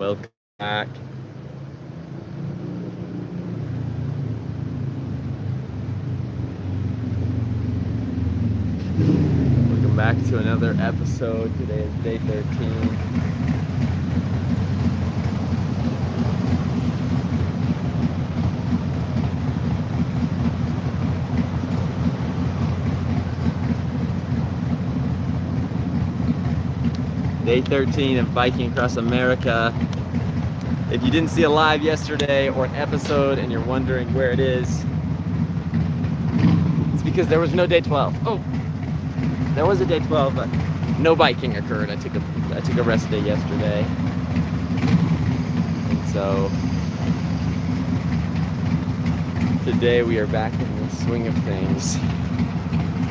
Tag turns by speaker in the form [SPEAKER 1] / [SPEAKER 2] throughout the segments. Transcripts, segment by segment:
[SPEAKER 1] Welcome back. Welcome back to another episode. Today is day 13. Day 13 of biking across America. If you didn't see a live yesterday or an episode and you're wondering where it is, it's because there was no day 12. Oh, there was a day 12, but no biking occurred. I took a rest day yesterday, and so today we are back in the swing of things,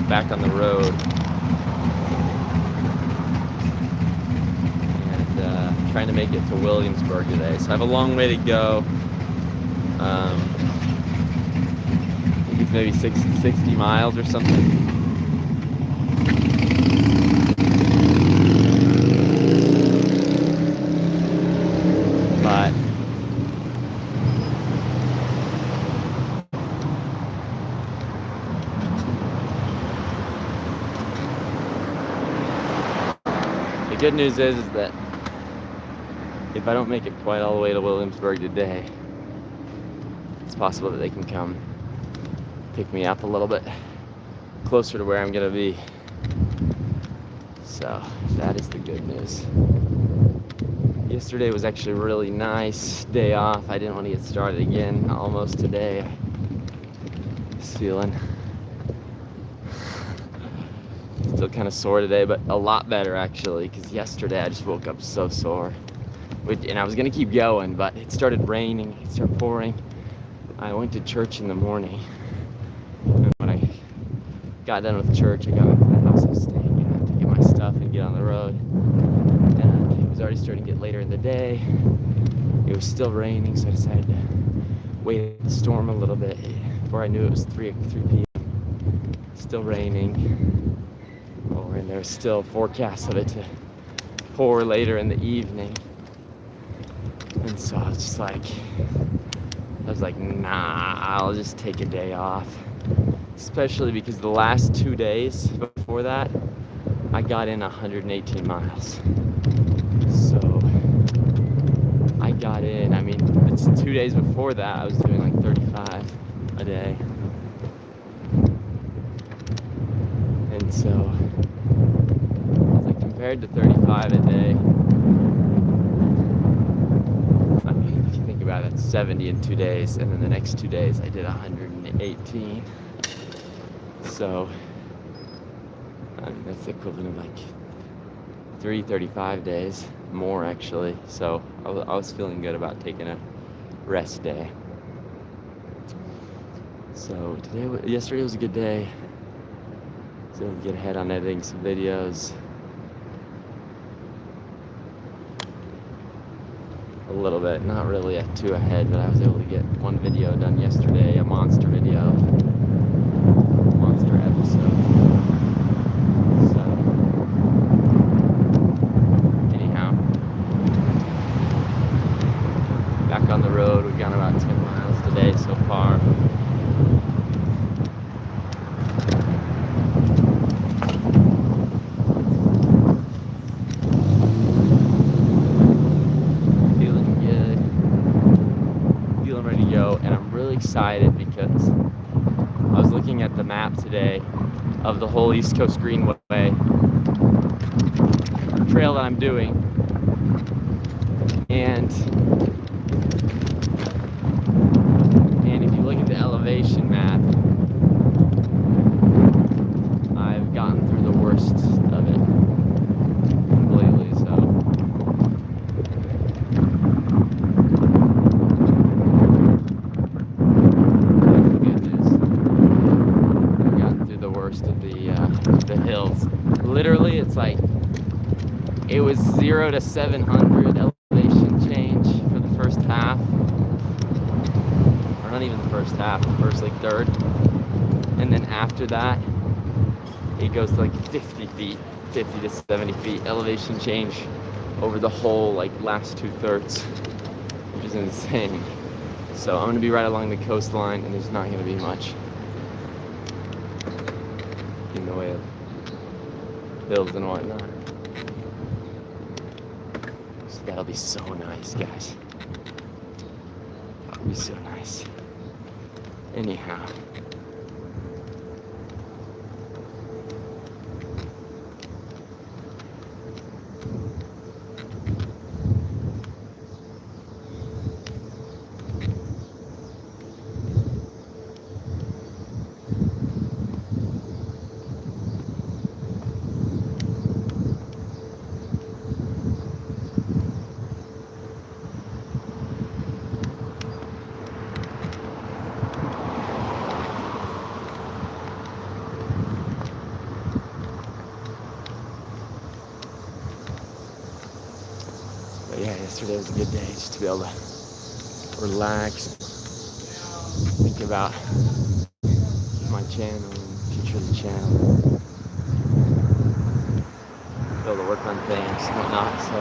[SPEAKER 1] back on the road. Trying to make it to Williamsburg today, so I have a long way to go. I think it's maybe 60 miles or something. But the good news is that if I don't make it quite all the way to Williamsburg today, it's possible that they can come pick me up a little bit closer to where I'm gonna be. So that is the good news. Yesterday was actually a really nice day off. I didn't want to get started again almost today. Just feeling still kind of sore today, but a lot better actually, because yesterday I just woke up so sore. And I was gonna keep going, but it started raining, it started pouring. I went to church in the morning, and when I got done with church, I got back to the house I was staying at to get my stuff and get on the road. And it was already starting to get later in the day. It was still raining, so I decided to wait the storm a little bit. Before I knew it was 3 p.m. Still raining, and there was still forecasts of it to pour later in the evening. And so I was like, nah, I'll just take a day off. Especially because the last 2 days before that, I got in 118 miles. So I got in, it's 2 days before that, I was doing like 35 a day. And so, compared to 35 a day, about it, 70 in 2 days, and then the next 2 days I did 118. So that's the equivalent of like 335 days more actually. So I was feeling good about taking a rest day. So yesterday was a good day. So I'll get ahead on editing some videos. A little bit, not really too ahead, but I was able to get one video done yesterday, a monster video, monster episode. So, anyhow, back on the road. We've gone about 10 miles today so far. And I'm really excited because I was looking at the map today of the whole East Coast Greenway trail that I'm doing, and if you look at the elevation map, I've gotten through the worst of it completely. So of the hills. Literally, it's like it was 0 to 700 elevation change for the first half, or not even the first half, the first like third, and then after that it goes to like 50 to 70 feet elevation change over the whole like last 2/3, which is insane. So I'm gonna be right along the coastline, and there's not gonna be much in the way of hills and whatnot. So that'll be so nice, guys. That'll be so nice. Anyhow. But yeah, yesterday was a good day just to be able to relax, think about my channel and the future of the channel, be able to work on things and whatnot. So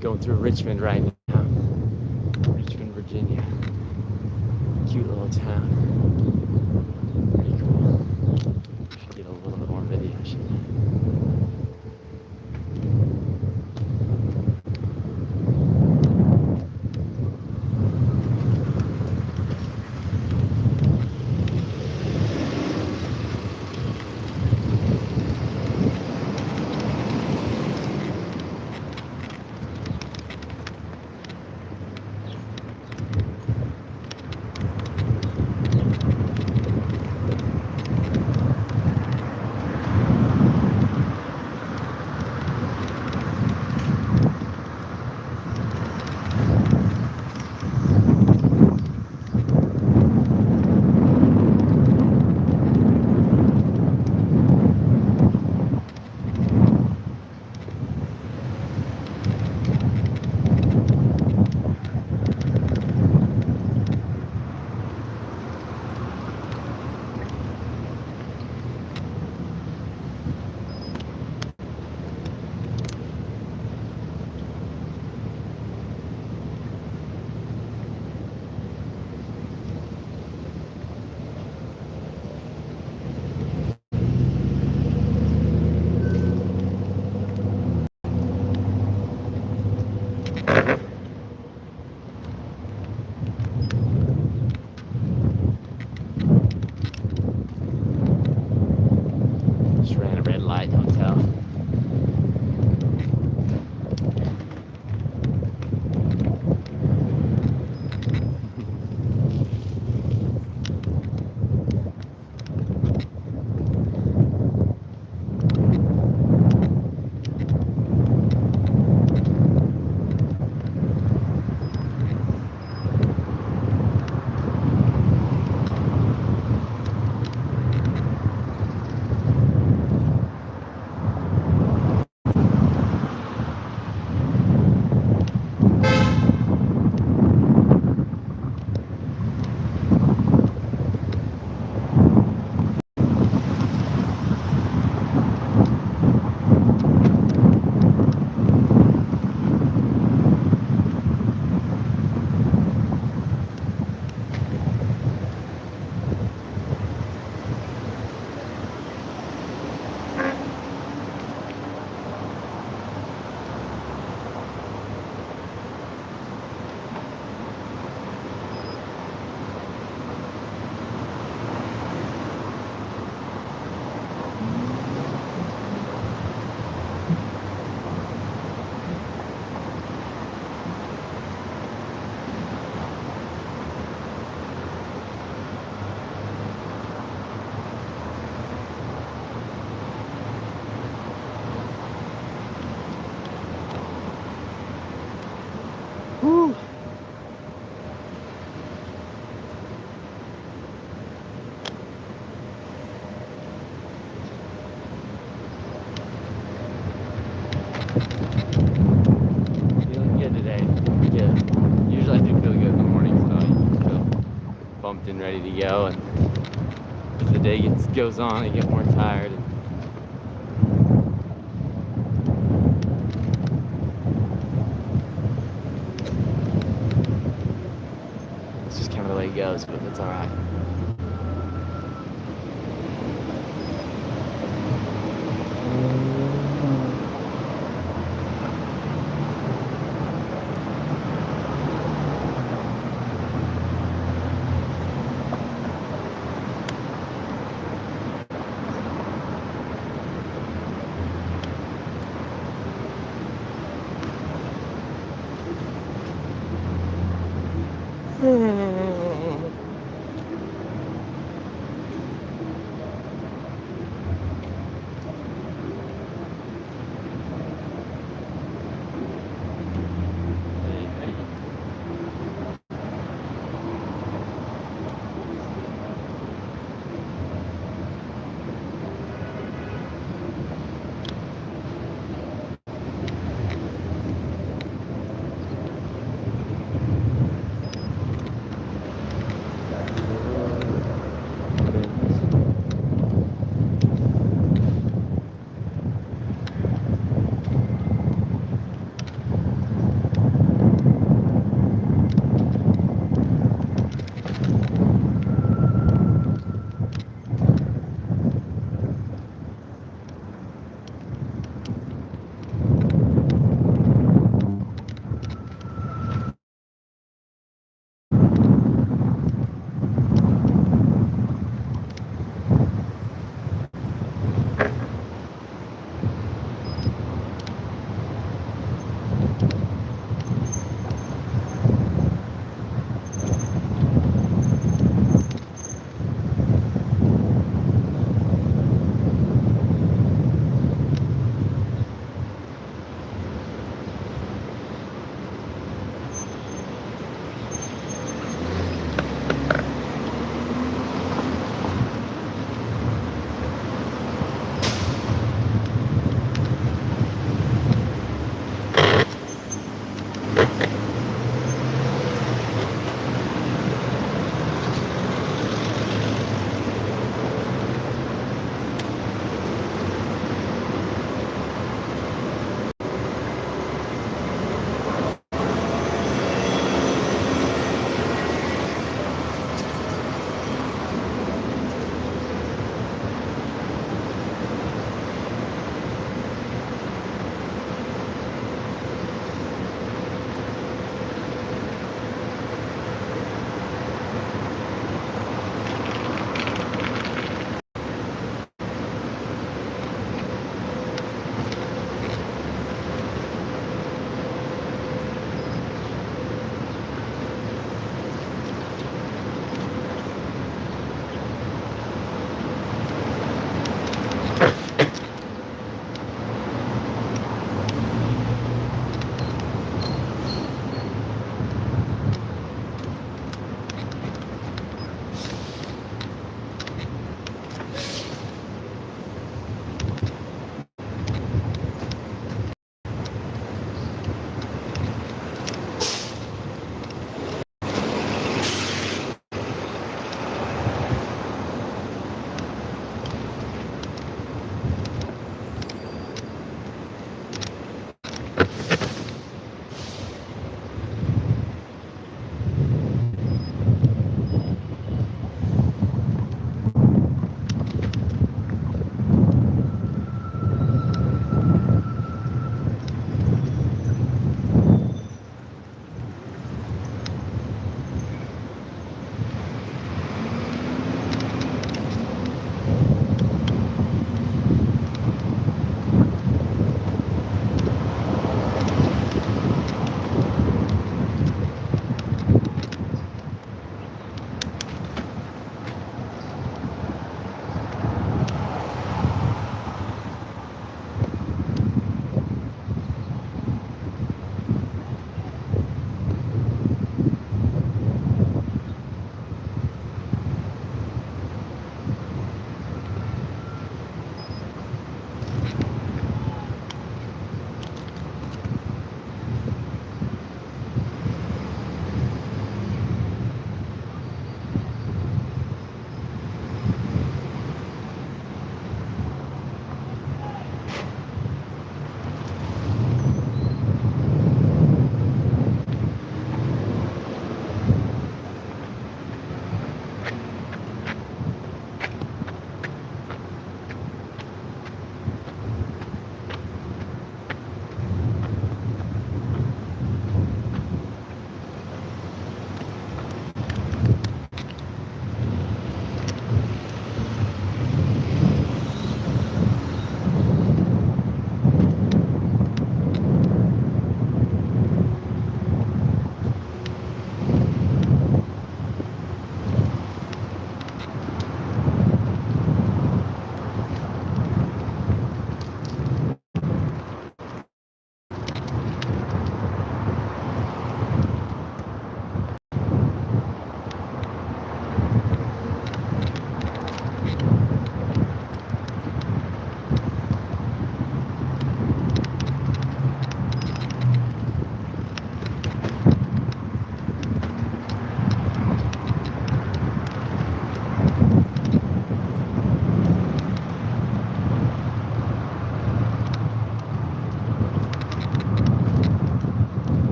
[SPEAKER 1] going through Richmond right now. Richmond, Virginia. Cute little town. Pretty cool. Should get a little bit more video, shouldn't I? pumped and ready to go. And as the day goes on, I get more tired. And it's just kind of the way it goes, but it's all right.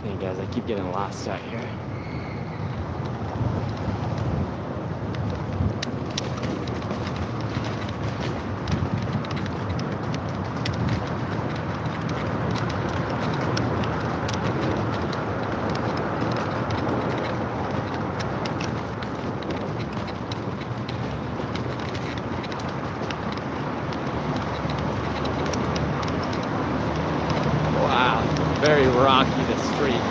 [SPEAKER 1] Hey guys, I keep getting lost out here. Wow, very rocky the street.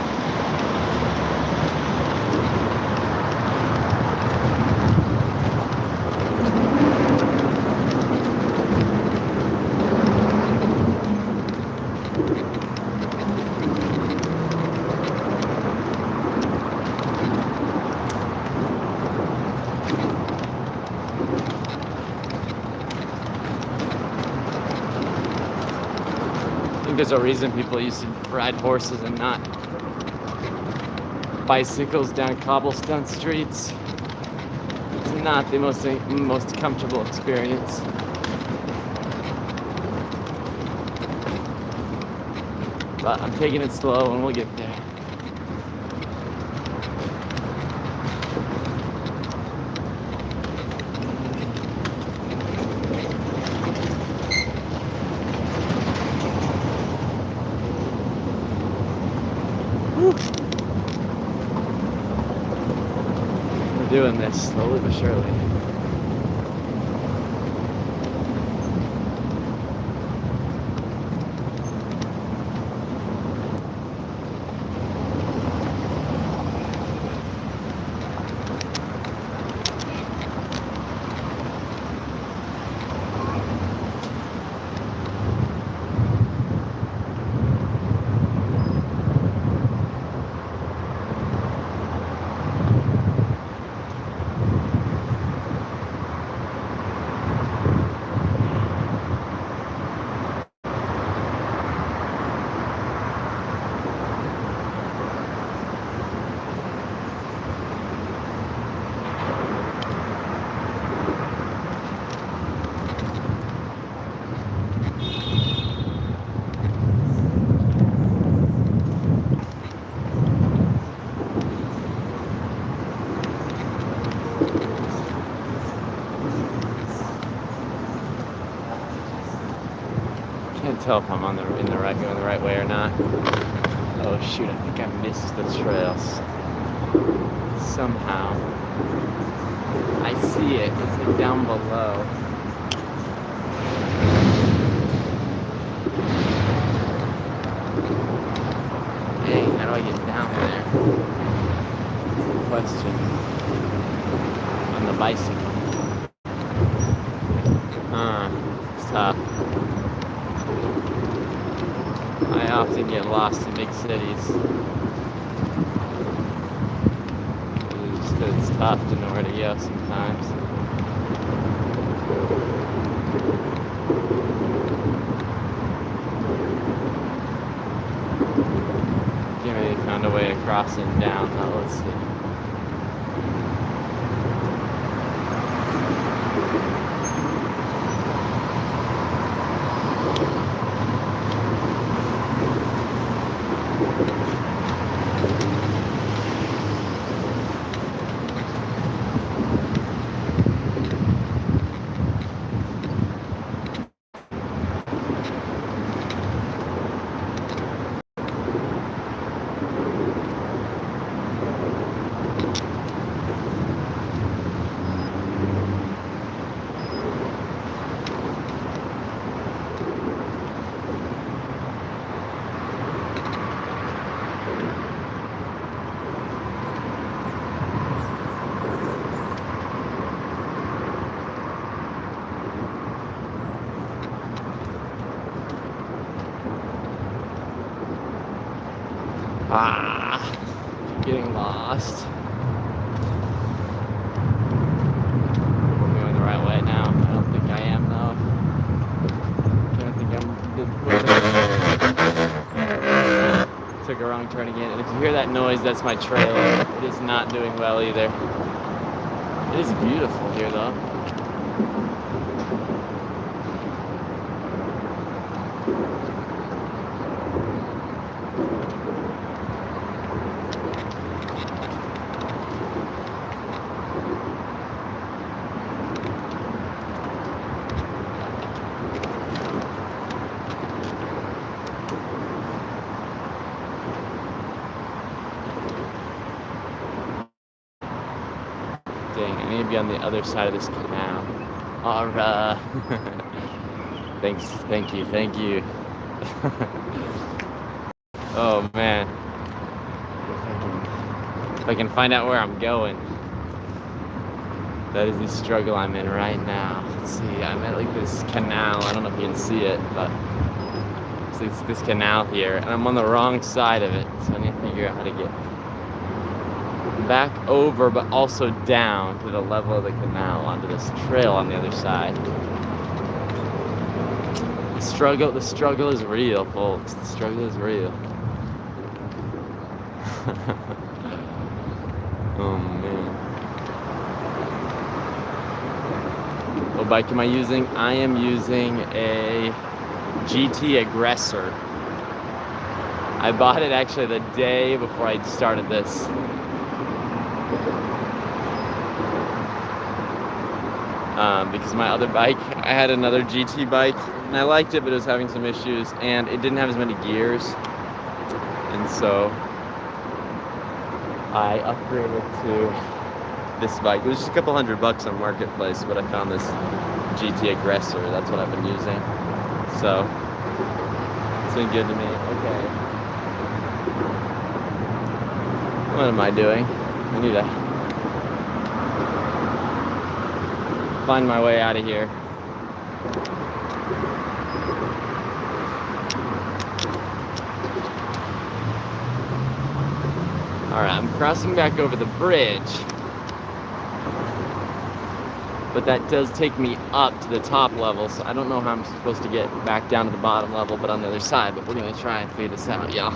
[SPEAKER 1] I think there's a reason people used to ride horses and not bicycles down cobblestone streets. It's not the most comfortable experience. But I'm taking it slow and we'll get there. We're doing this slowly but surely. Can't tell if I'm going the right way or not. Oh shoot, I think I missed the trails. Somehow. I see it. It's like down below. Dang, how do I get down there? That's the question. On the bicycle. It's tough. I often get lost in big cities. It's tough to know where to go sometimes. Okay, maybe found a way to cross and down. Now let's see. Getting lost. I'm going the right way now. I don't think I am though. I don't think I'm. Took a wrong turn again. And if you hear that noise, that's my trailer. It is not doing well either. It is beautiful here though. need to be on the other side of this canal. Alright. Thanks, thank you. Oh man. If I can find out where I'm going. That is the struggle I'm in right now. Let's see, I'm at like this canal. I don't know if you can see it, but it's this canal here, and I'm on the wrong side of it, so I need to figure out how to get back over, but also down to the level of the canal onto this trail on the other side. The struggle is real, folks. The struggle is real. Oh man. What bike am I using? I am using a GT Aggressor. I bought it actually the day before I started this. Because my other bike, I had another GT bike, and I liked it, but it was having some issues, and it didn't have as many gears. And so I upgraded to this bike. It was just a couple $100 on Marketplace, but I found this GT Aggressor. That's what I've been using. So it's been good to me. Okay. What am I doing? I need to find my way out of here. Alright, I'm crossing back over the bridge. But that does take me up to the top level, so I don't know how I'm supposed to get back down to the bottom level, but on the other side. But we're gonna try and figure this out, y'all.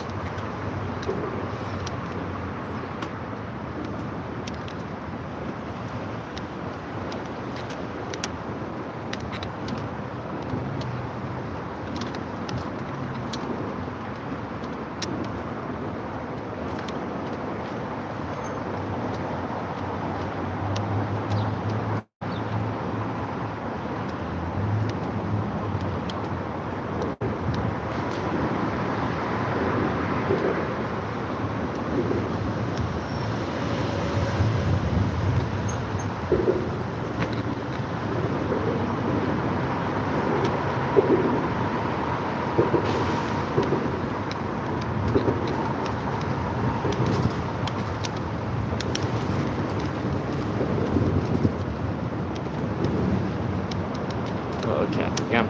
[SPEAKER 1] Okay, I think I'm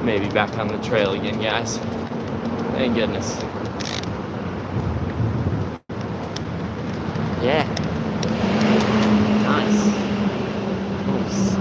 [SPEAKER 1] maybe back on the trail again, guys. Thank goodness. Yeah. Nice. Nice.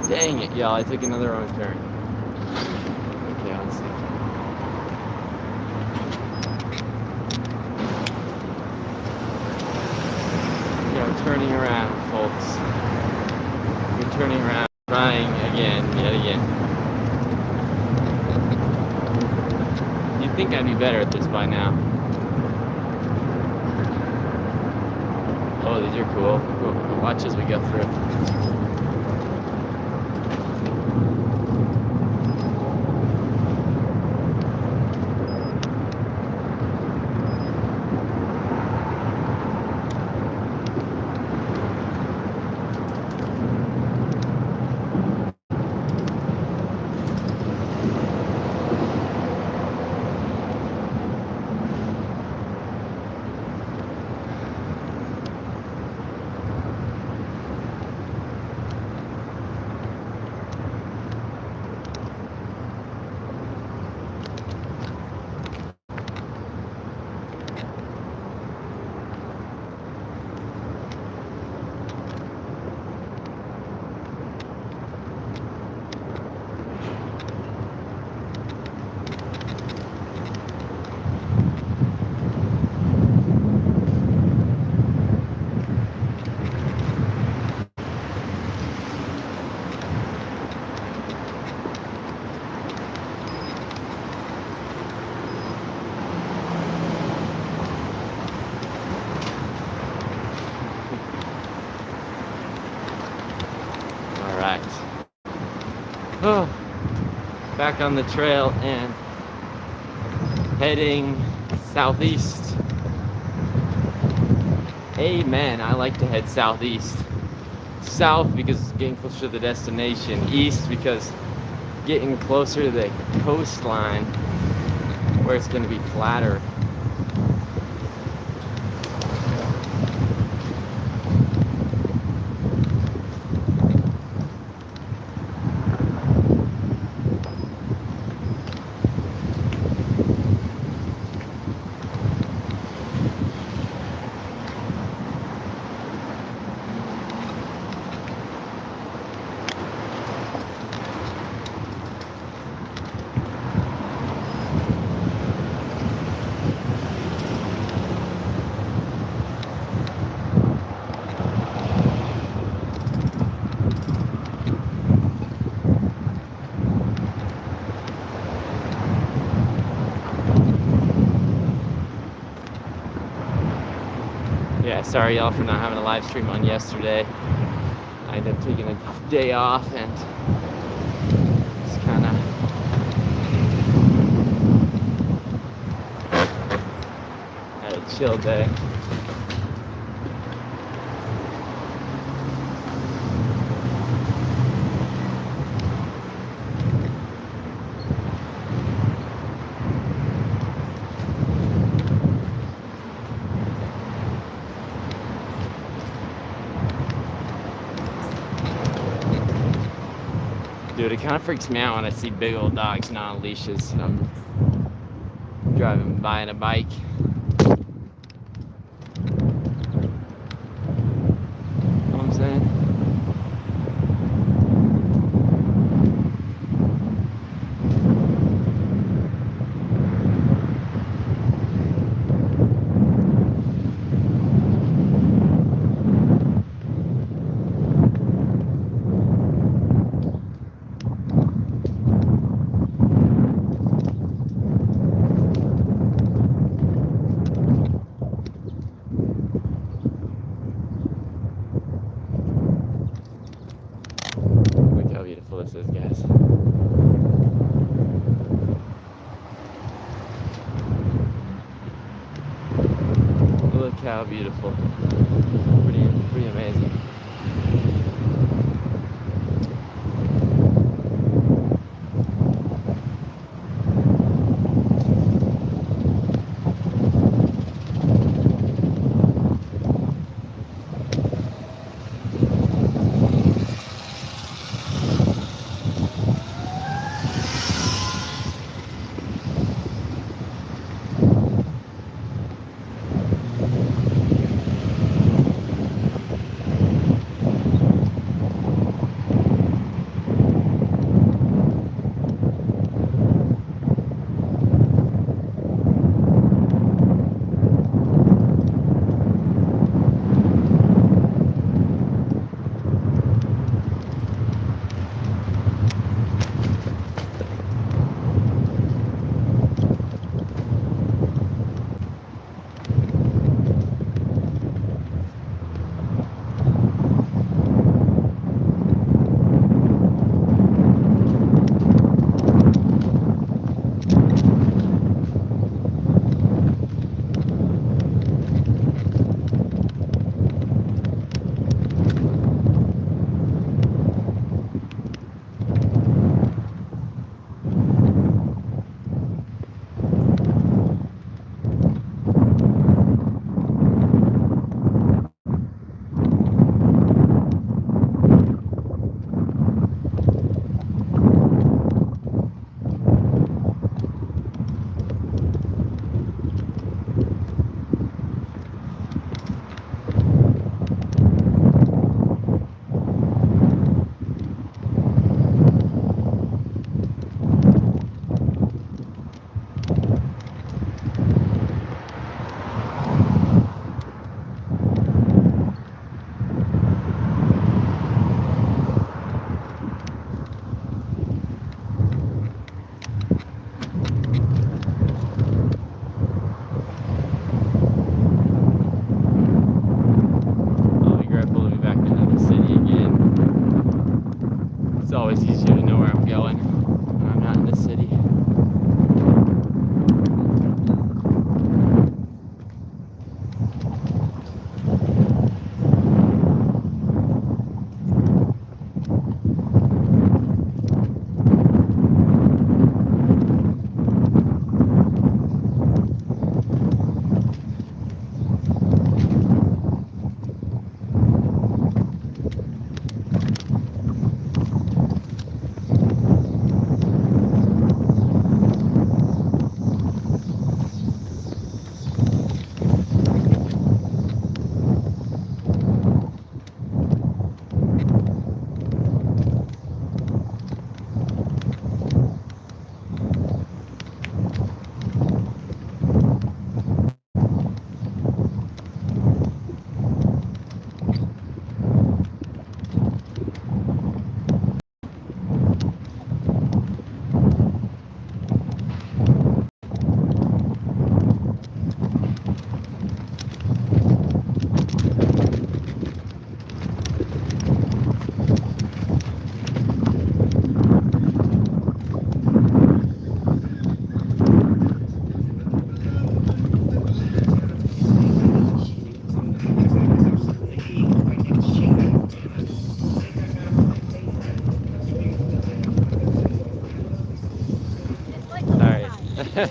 [SPEAKER 1] Dang it, y'all, I took another wrong turn. Okay, let's see. We are turning around, folks. We're turning around, trying again, yet again. You'd think I'd be better at this by now. Oh, these are cool. Watch as we go through. back on the trail and heading southeast. Amen. I like to head southeast. South because it's getting closer to the destination. East because getting closer to the coastline where it's going to be flatter. Yeah, sorry y'all for not having a live stream on yesterday. I ended up taking a day off and just kind of had a chill day. Dude, it kind of freaks me out when I see big old dogs not on leashes and I'm driving by on a bike. You know what I'm saying? Look how beautiful this is, guys. Look how beautiful. Pretty amazing.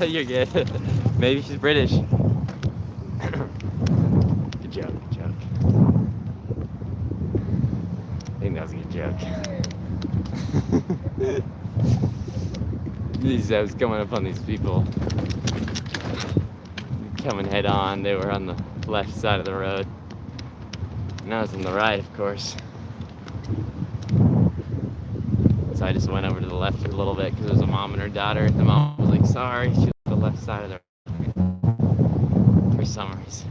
[SPEAKER 1] You're good. Maybe she's British. Good joke, good joke. I think that was a good joke. I was coming up on these people coming head on. They were on the left side of the road, and I was on the right, of course. So I just went over to the left a little bit because there was a mom and her daughter. The mom was like, sorry, she was on the left side of the road for some reason.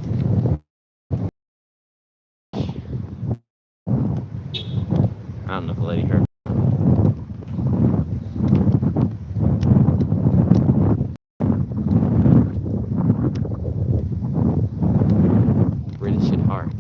[SPEAKER 1] I don't know if the lady heard. British at heart.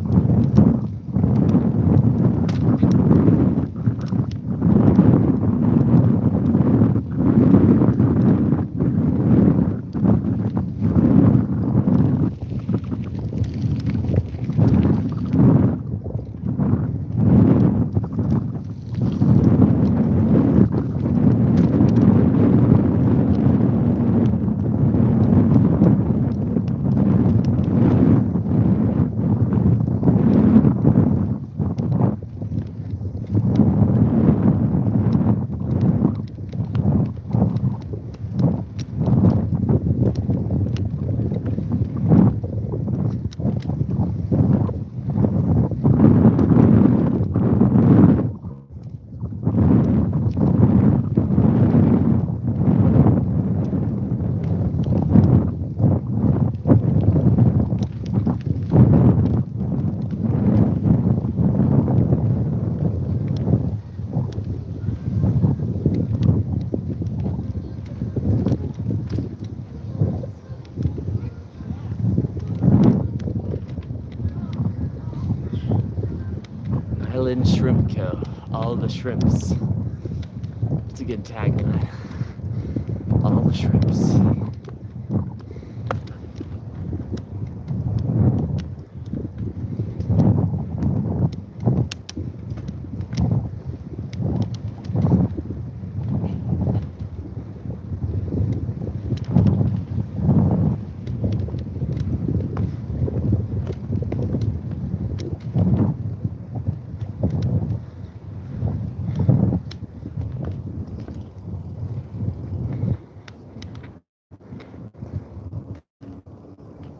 [SPEAKER 1] Island Shrimp Co. All the shrimps. It's a good tagline. All the shrimps.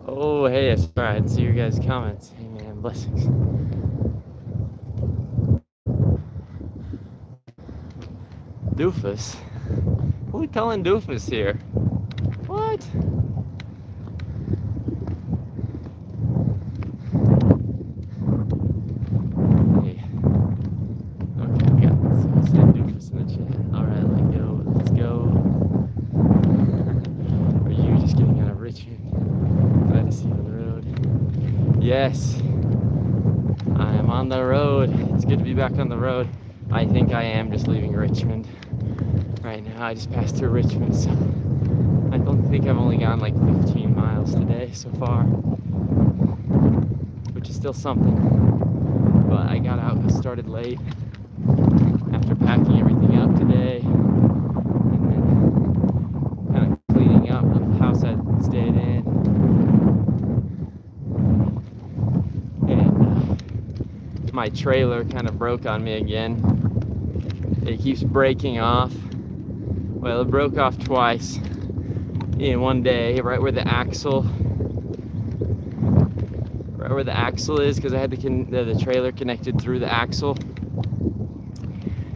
[SPEAKER 1] Oh, hey, I sorry, I didn't see your guys' comments. Hey, man, blessings. Doofus? Who are we calling Doofus here? What? Hey. Okay, we got this. Said Doofus in the chat. Alright, let's go. Are you just getting out of Richmond? Glad to see you on the road. Yes, I am on the road. It's good to be back on the road. I think I am just leaving Richmond right now. I just passed through Richmond, so I don't think I've only gone like 15 miles today so far, which is still something. But I got out and started late after packing everything up today, and then kind of cleaning up the house I stayed in. My trailer kind of broke on me again. It keeps breaking off. Well, it broke off twice in one day, right where the axle is, because I had the trailer connected through the axle.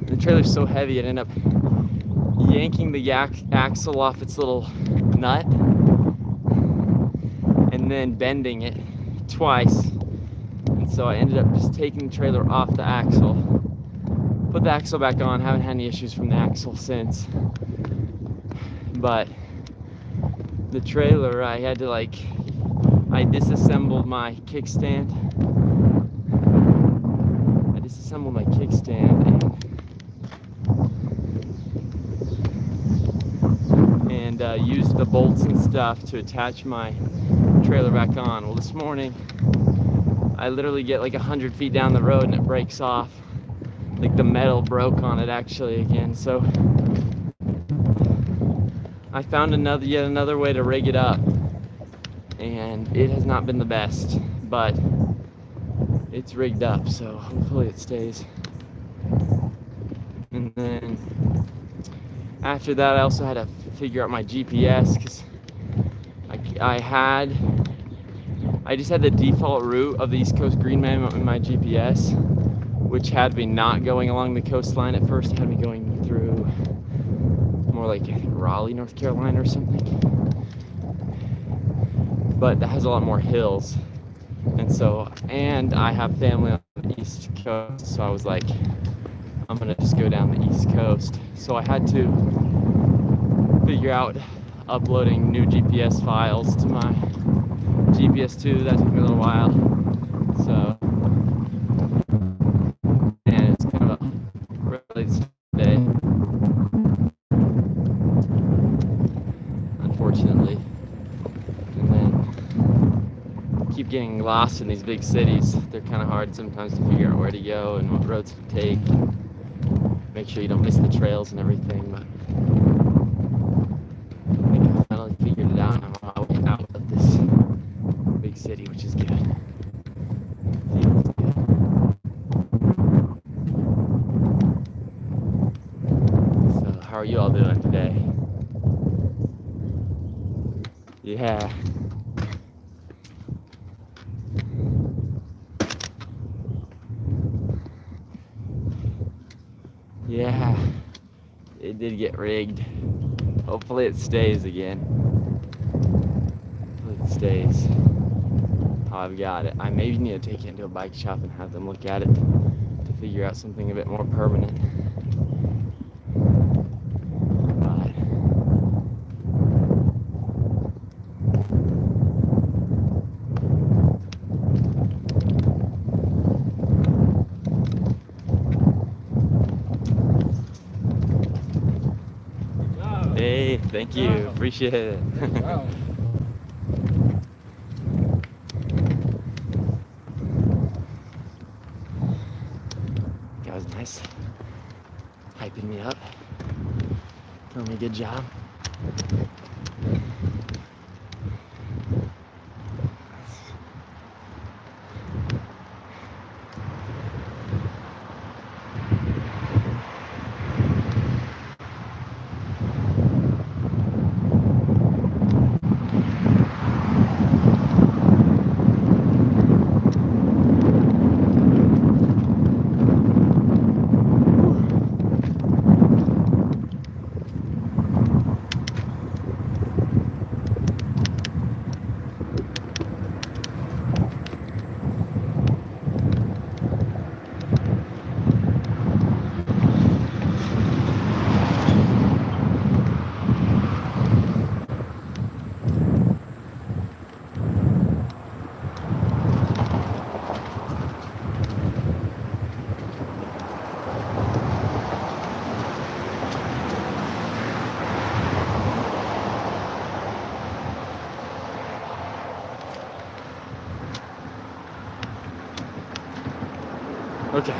[SPEAKER 1] And the trailer's so heavy, it ended up yanking the axle off its little nut and then bending it twice. So I ended up just taking the trailer off the axle, put the axle back on. Haven't had any issues from the axle since. But the trailer, I had to I disassembled my kickstand. And used the bolts and stuff to attach my trailer back on. Well, this morning, I literally get like 100 feet down the road and it breaks off. Like the metal broke on it actually again. So I found yet another way to rig it up, and it has not been the best, but it's rigged up, so hopefully it stays. And then after that, I also had to figure out my GPS, because I just had the default route of the East Coast Green Man in my GPS, which had me not going along the coastline at first. It had me going through more like Raleigh, North Carolina or something. But that has a lot more hills. And I have family on the East Coast, so I was like, I'm gonna just go down the East Coast. So I had to figure out uploading new GPS files to my GPS 2. That took me a little while. So, and it's kind of a really day, unfortunately. And then keep getting lost in these big cities. They're kind of hard sometimes to figure out where to go and what roads to take. Make sure you don't miss the trails and everything. But I think I finally figured it out, and I'm on my way out of this big city, which is good. Feels good. So, how are you all doing today? Yeah. Yeah. It did get rigged. Hopefully it stays again. Hopefully it stays. Oh, I've got it. I maybe need to take it into a bike shop and have them look at it to figure out something a bit more permanent. But hey, thank you. Appreciate it. That was nice. Hyping me up. Doing me a good job. Okay.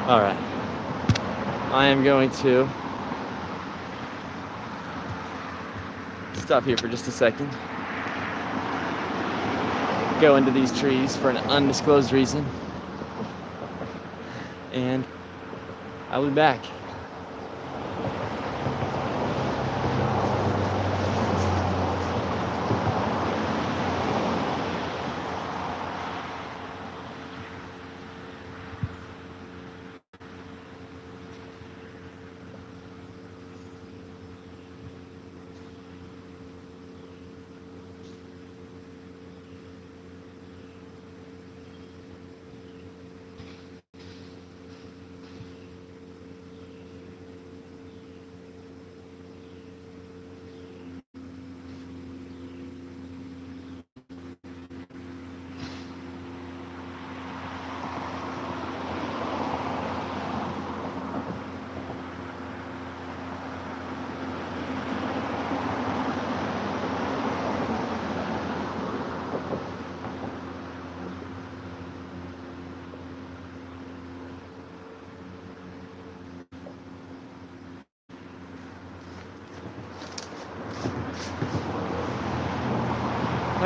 [SPEAKER 1] All right. I am going to stop here for just a second. Go into these trees for an undisclosed reason. And I'll be back.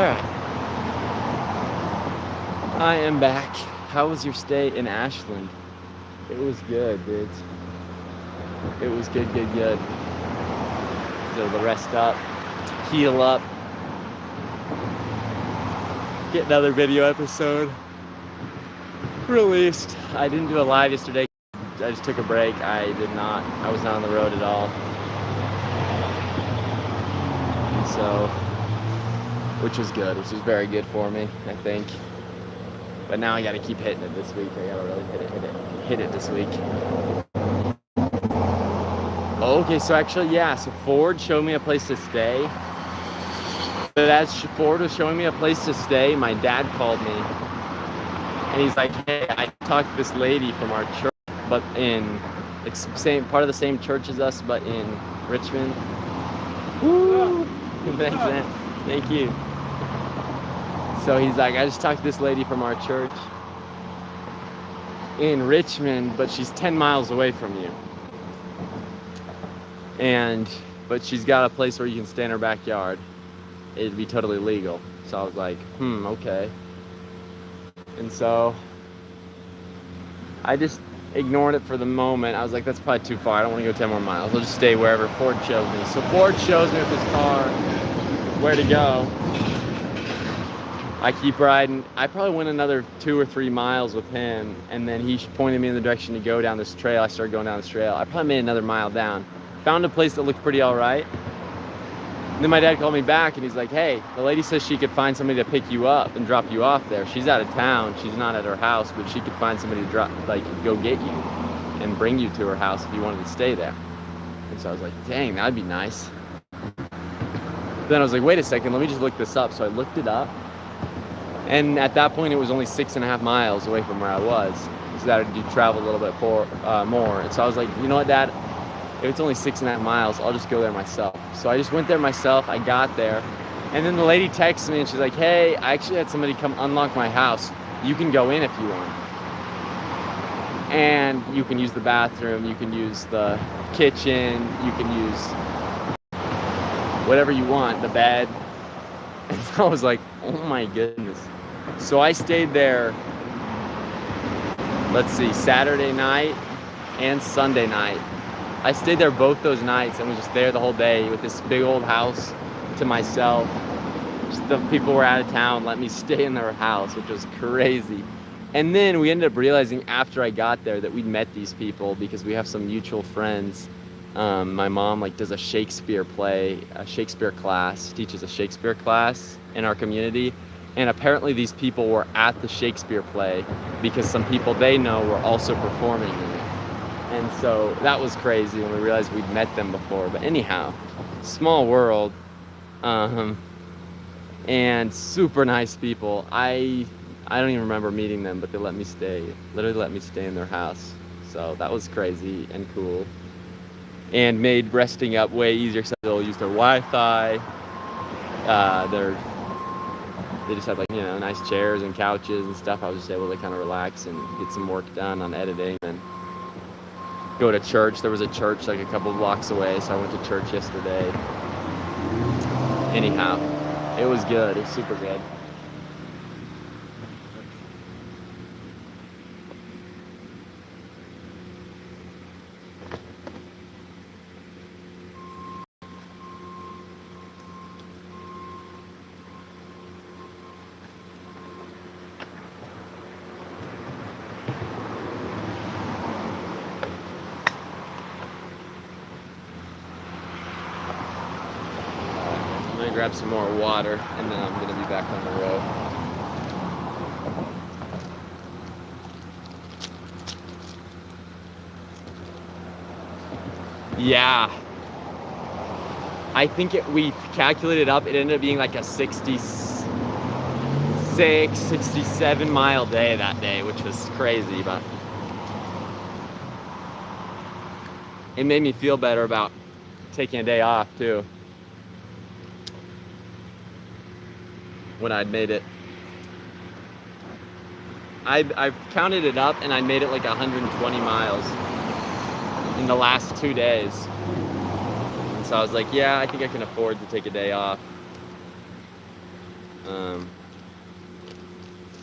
[SPEAKER 1] Alright. I am back. How was your stay in Ashland? It was good, dudes. It was good. So to rest up, heal up, get another video episode released. I didn't do a live yesterday. I just took a break. I was not on the road at all. And so, which was good, which was very good for me, I think. But now I gotta keep hitting it this week. I gotta really hit it this week. Okay, so actually, yeah, so Ford showed me a place to stay. But as Ford was showing me a place to stay, my dad called me. And he's like, hey, I talked to this lady from our church, but in same part of the same church as us, but in Richmond. Woo! Thanks, man. Thank you. So he's like, I just talked to this lady from our church in Richmond, but she's 10 miles away from you. But she's got a place where you can stay in her backyard. It'd be totally legal. So I was like, okay. And so I just ignored it for the moment. I was like, that's probably too far. I don't want to go 10 more miles. I'll just stay wherever Ford shows me. So Ford shows me with his car where to go. I keep riding. I probably went another 2 or 3 miles with him, and then he pointed me in the direction to go down this trail. I started going down this trail. I probably made another mile down. Found a place that looked pretty all right. And then my dad called me back, and he's like, hey, the lady says she could find somebody to pick you up and drop you off there. She's out of town. She's not at her house, but she could find somebody to go get you and bring you to her house if you wanted to stay there. And so I was like, dang, that'd be nice. Then I was like, wait a second, let me just look this up. So I looked it up. And at that point, it was only 6.5 miles away from where I was. So that you travel a little bit more. And so I was like, you know what, Dad? If it's only 6.5 miles, I'll just go there myself. So I just went there myself. I got there. And then the lady texted me, and she's like, hey, I actually had somebody come unlock my house. You can go in if you want. And you can use the bathroom. You can use the kitchen. You can use whatever you want, the bed. And so I was like, oh my goodness. So I stayed there, let's see, Saturday night and Sunday night. I stayed there both those nights and was just there the whole day with this big old house to myself. Just the people were out of town, let me stay in their house, which was crazy. And then we ended up realizing after I got there that we'd met these people because we have some mutual friends. My mom does a Shakespeare play, a Shakespeare class, teaches a Shakespeare class in our community. And apparently these people were at the Shakespeare play because some people they know were also performing in it. And so that was crazy when we realized we'd met them before. But anyhow, small world. And super nice people. I don't even remember meeting them, but they let me stay. Literally let me stay in their house. So that was crazy and cool. And made resting up way easier because they'll use their Wi-Fi. They just had nice chairs and couches and stuff. I was just able to kind of relax and get some work done on editing and go to church. There was a church a couple blocks away, so I went to church yesterday. Anyhow, it was good. It was super good. Grab some more water, and then I'm gonna be back on the road. Yeah, I think we calculated up, it ended up being like a 66, 67 mile day that day, which was crazy, but it made me feel better about taking a day off too. When I'd made it. I've counted it up and I made it 120 miles in the last 2 days. And so I was like, yeah, I think I can afford to take a day off. Um,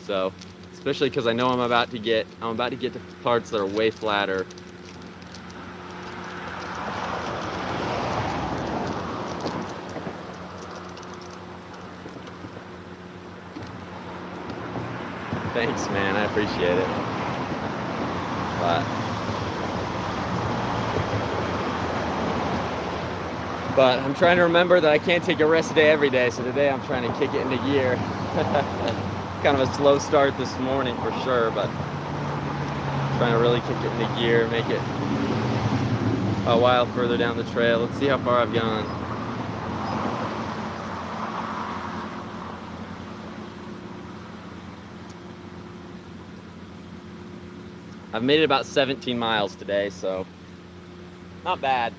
[SPEAKER 1] so, especially because I know I'm about to get to parts that are way flatter. Thanks, man. I appreciate it. But I'm trying to remember that I can't take a rest day every day. So today I'm trying to kick it into gear. Kind of a slow start this morning for sure, but trying to really kick it into gear, make it a while further down the trail. Let's see how far I've gone. I've made it about 17 miles today, so not bad.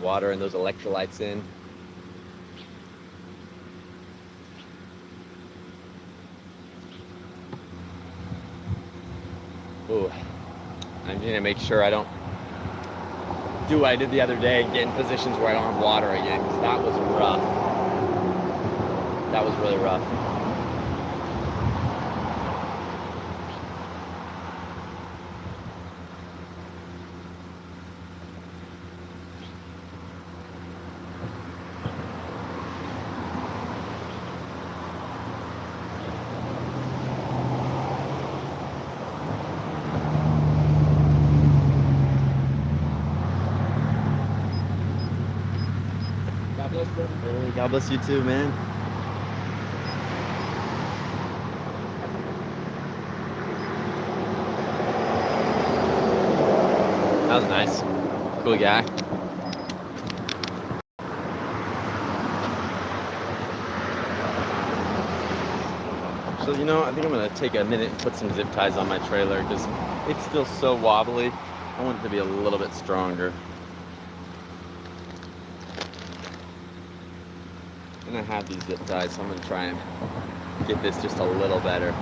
[SPEAKER 1] Water and those electrolytes in. Ooh, I'm gonna make sure I don't do what I did the other day and get in positions where I don't have water again, because that was rough. That was really rough. God bless you too, man. That was nice. Cool guy. So, you know, I think I'm going to take a minute and put some zip ties on my trailer because it's still so wobbly. I want it to be a little bit stronger. And I have these zip ties, so I'm going to try and get this just a little better.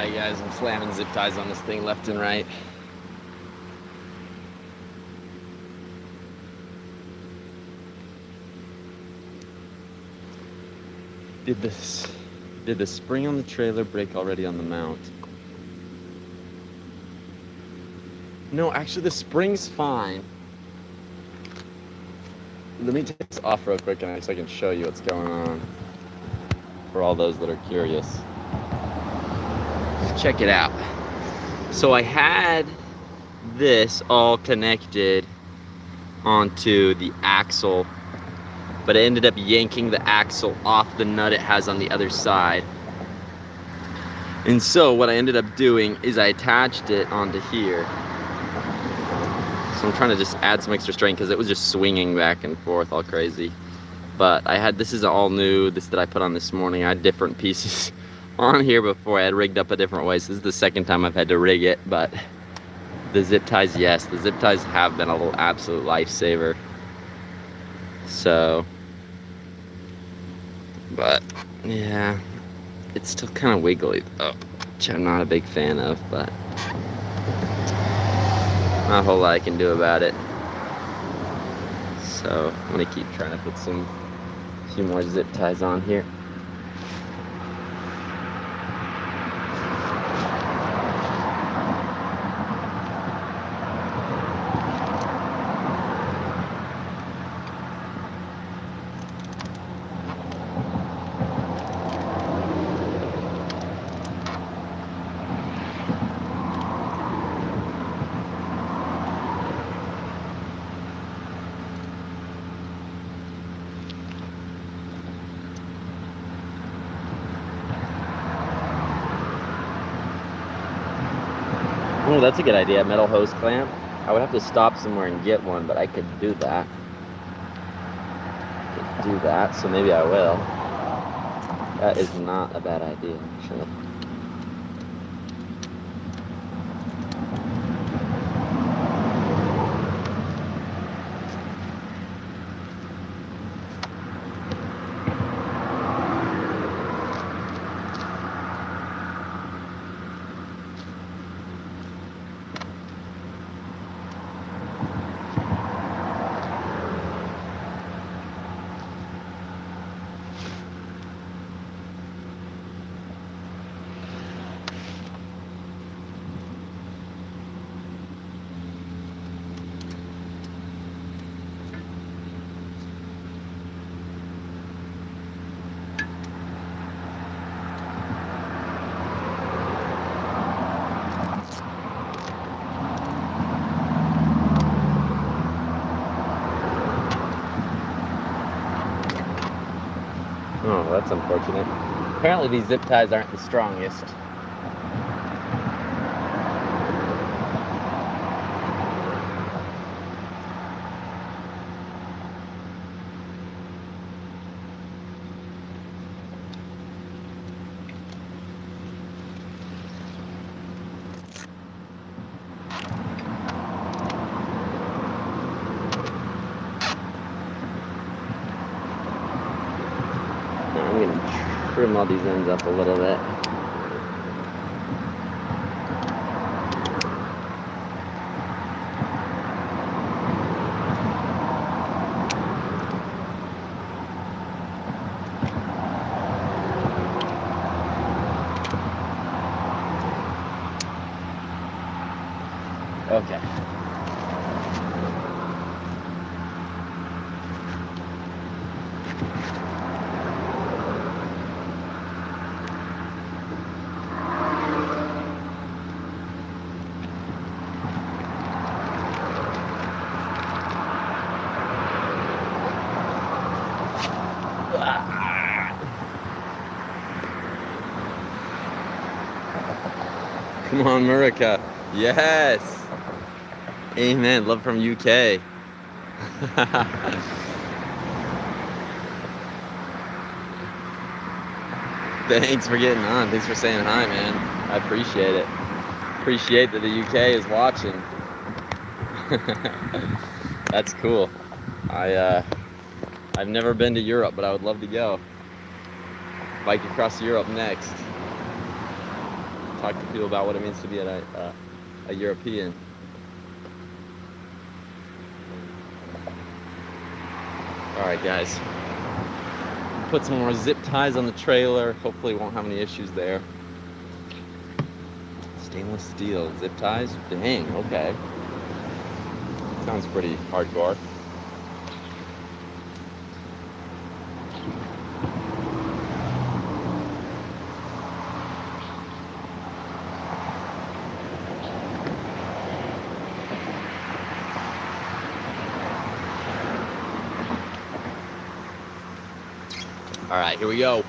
[SPEAKER 1] Alright guys, I'm slamming zip ties on this thing left and right. Did the spring on the trailer break already on the mount? No, actually the spring's fine. Let me take this off real quick so I can show you what's going on for all those that are curious. Check it out. So I had this all connected onto the axle, but I ended up yanking the axle off the nut it has on the other side. And so what I ended up doing is I attached it onto here. So I'm trying to just add some extra strength because it was just swinging back and forth all crazy. But I had, this is all new, this that I put on this morning. I had different pieces on here before. I had rigged up a different way. So this is the second time I've had to rig it, but the zip ties, yes, the zip ties have been a little absolute lifesaver. So, but yeah, it's still kind of wiggly though, which I'm not a big fan of, but not a whole lot I can do about it. So I'm gonna keep trying to put a few more zip ties on here. Oh, that's a good idea, metal hose clamp. I would have to stop somewhere and get one, but I could do that. So maybe I will. That is not a bad idea, actually. Oh, that's unfortunate. Apparently these zip ties aren't the strongest. I'm going to trim all these ends up a little bit. Okay. Come on, Murica. Yes. Amen. Love from UK. Thanks for getting on. Thanks for saying hi, man. I appreciate it. Appreciate that the UK is watching. That's cool. I've never been to Europe, but I would love to go. Bike across Europe next. talk to people about what it means to be a European. All right, guys. Put some more zip ties on the trailer. Hopefully, won't have any issues there. Stainless steel zip ties. Dang. Okay. Sounds pretty hardcore. All right, here we go.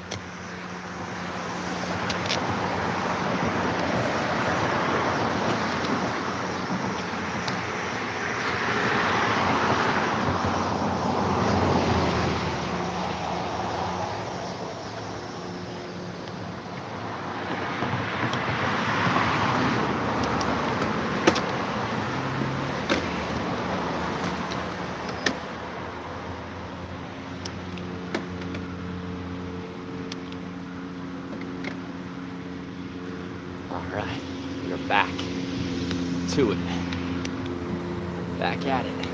[SPEAKER 1] All right, we're back to it. Back at it.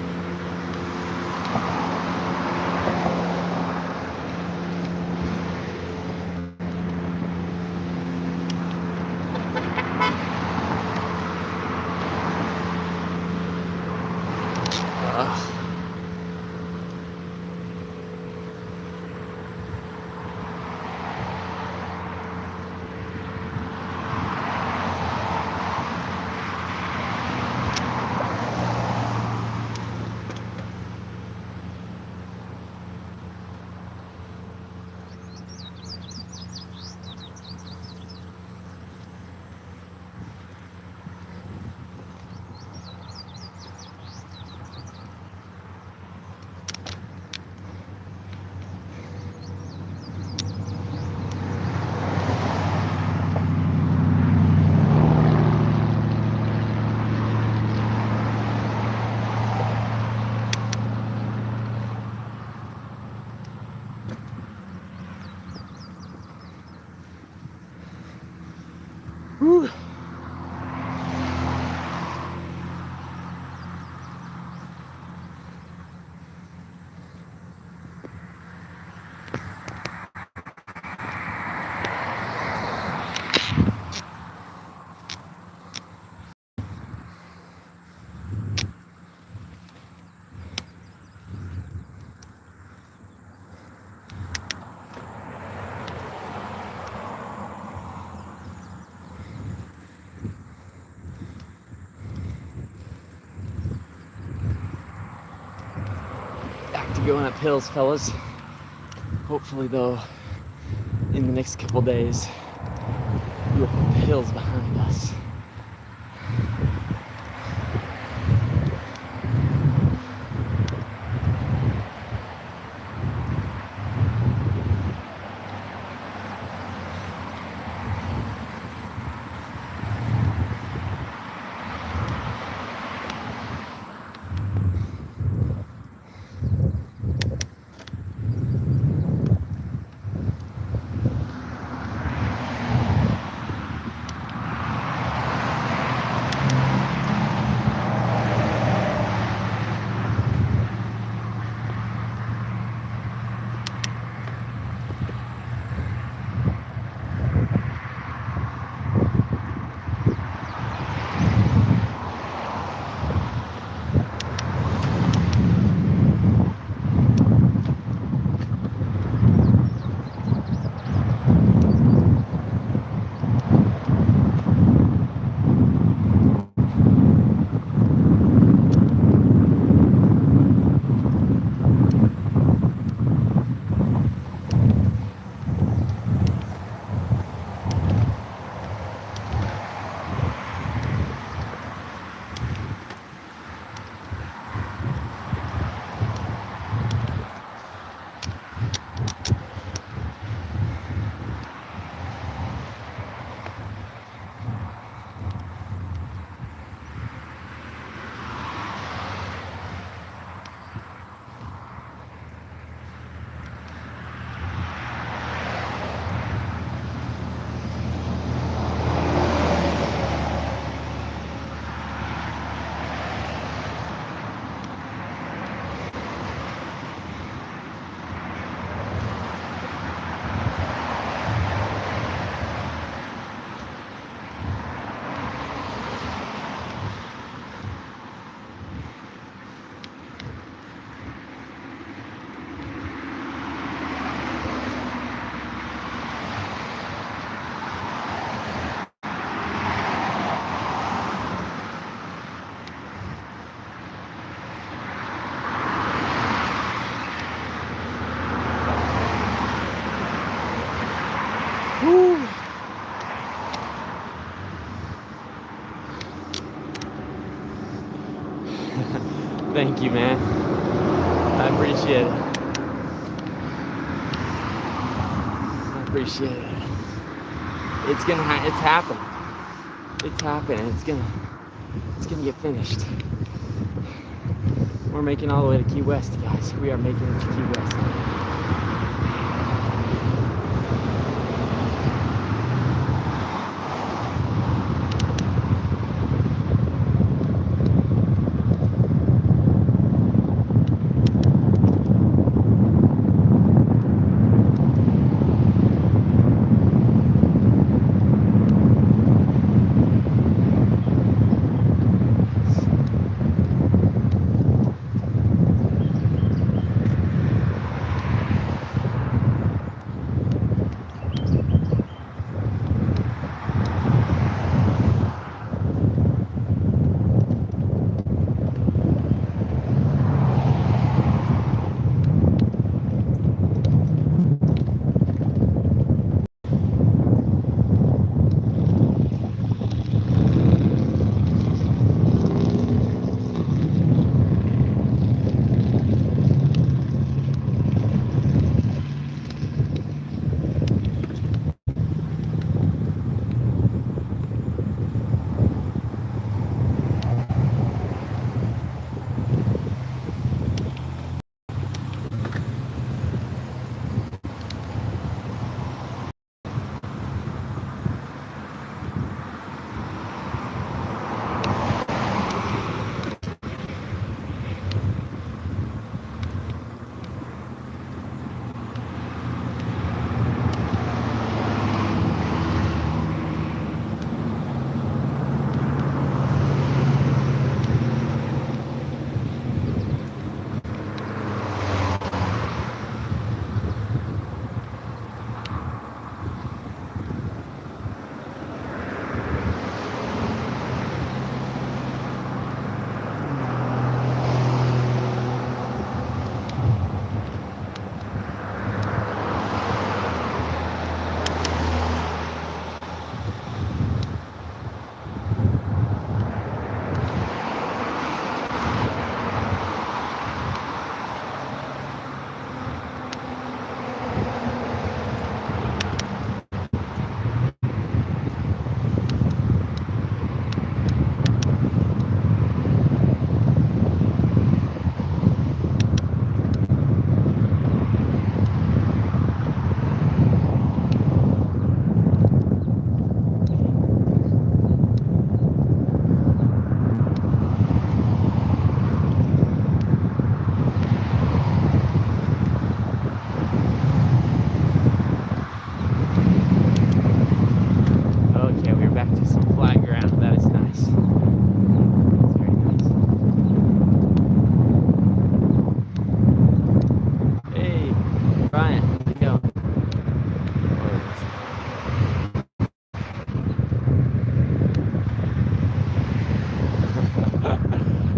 [SPEAKER 1] Whew. Back to going up hills, fellas. Hopefully, though, in the next couple days, we'll put the hills behind us. Whew. Thank you, man. I appreciate it. I appreciate it. It's happening. It's happening. It's gonna get finished. We're making all the way to Key West, guys. We are making it to Key West.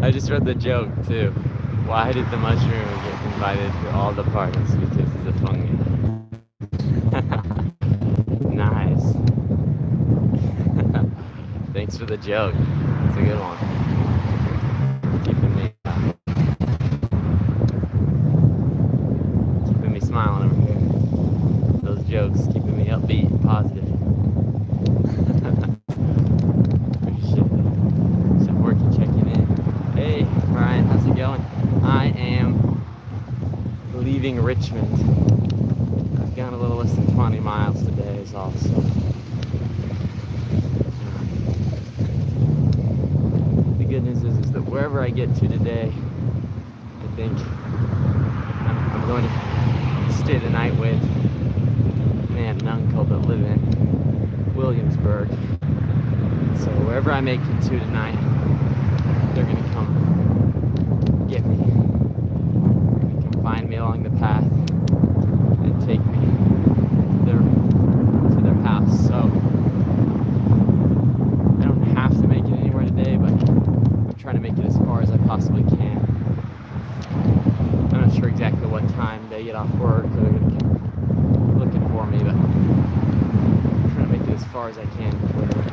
[SPEAKER 1] I just read the joke too. Why did the mushroom get invited to all the parties? Because he's a fungi. Nice. Thanks for the joke. It's a good one. Keeping me smiling over here. Those jokes keeping me upbeat and positive. Hey, Brian, how's it going? I am leaving Richmond. I've gone a little less than 20 miles today is all, so. The good news is that wherever I get to today, I think I'm going to stay the night with an aunt and uncle that live in Williamsburg. So wherever I make it to tonight, they're gonna come get me. They're gonna come find me along the path and take me to their house. So I don't have to make it anywhere today, but I'm trying to make it as far as I possibly can. I'm not sure exactly what time they get off work or they're gonna come looking for me, but as I can before then.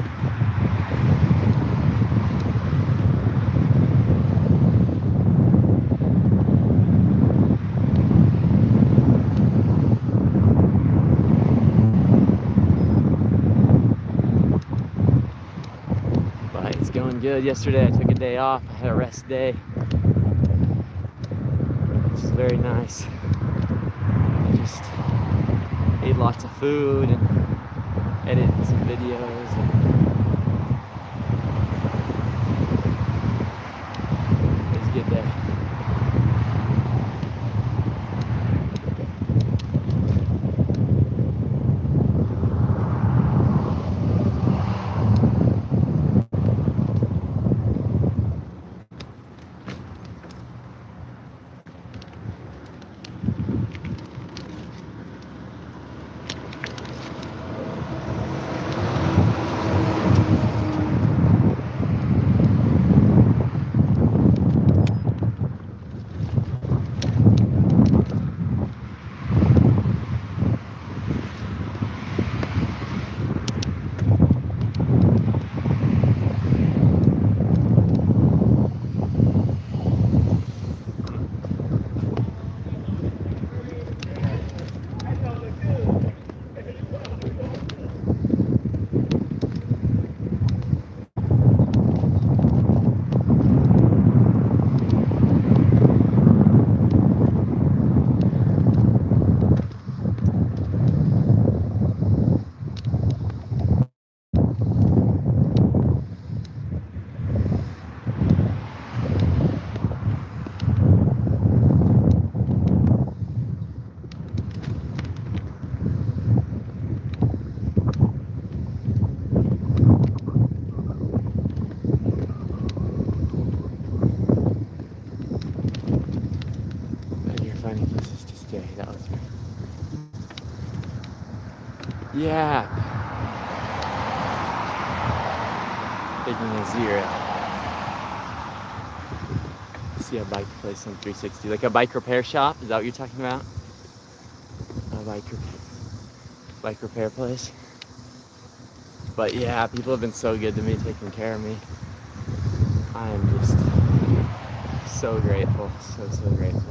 [SPEAKER 1] But it's going good. Yesterday I took a day off. I had a rest day. Which is very nice. I just ate lots of food and edited some videos. And it was a good day. Finding places to stay. That was good. Yeah. Taking a 0. See a bike place on 360, like a bike repair shop. Is that what you're talking about? A bike repair place. But yeah, people have been so good to me, taking care of me. I am just so grateful, so grateful.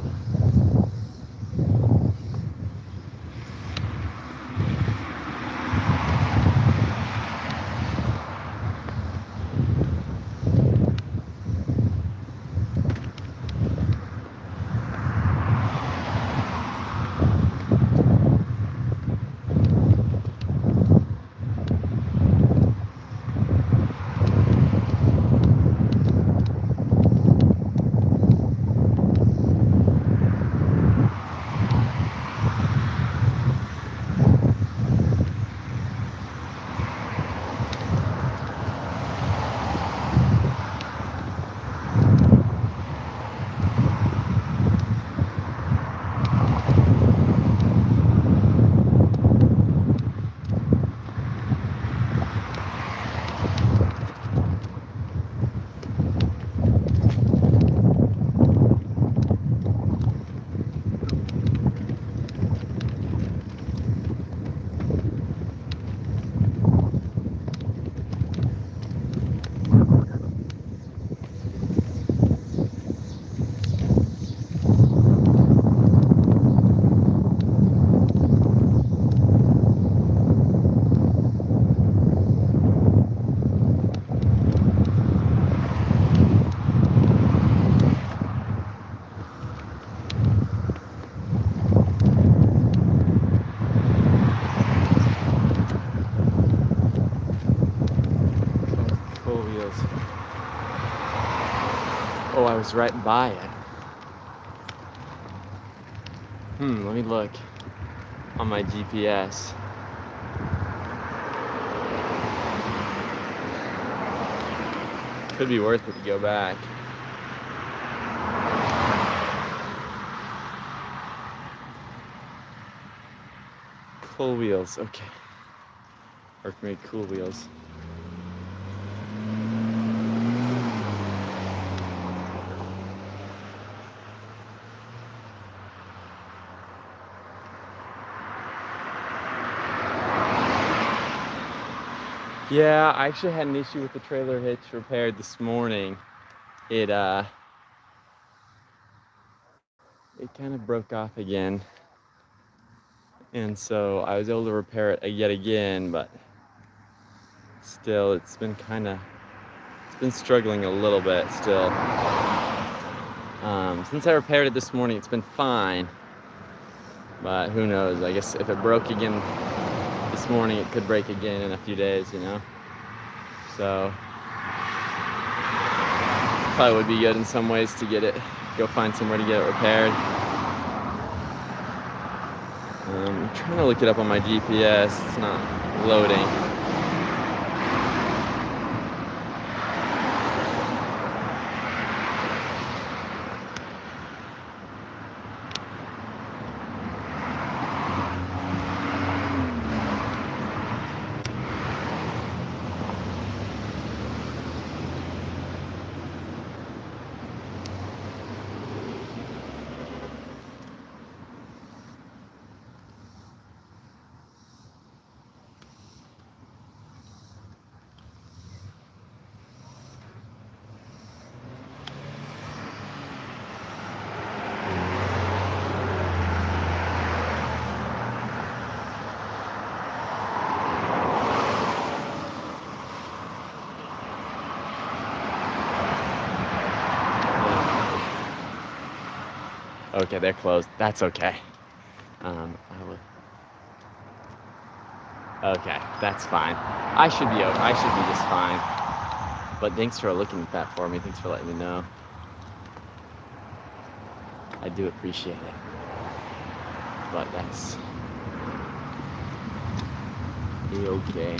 [SPEAKER 1] Oh, I was right by it. Let me look on my GPS. Could be worth it to go back. Cool wheels, okay. Or maybe cool wheels. Yeah, I actually had an issue with the trailer hitch repaired this morning. It kind of broke off again. And so I was able to repair it yet again, but still it's been struggling a little bit still. Since I repaired it this morning, it's been fine. But who knows? I guess if it broke again this morning, it could break again in a few days, you know? So probably would be good in some ways to go find somewhere to get it repaired. I'm trying to look it up on my GPS. It's not loading. Okay, they're closed. That's okay. Okay, that's fine. I should be just fine. But thanks for looking at that for me. Thanks for letting me know. I do appreciate it. But that's okay.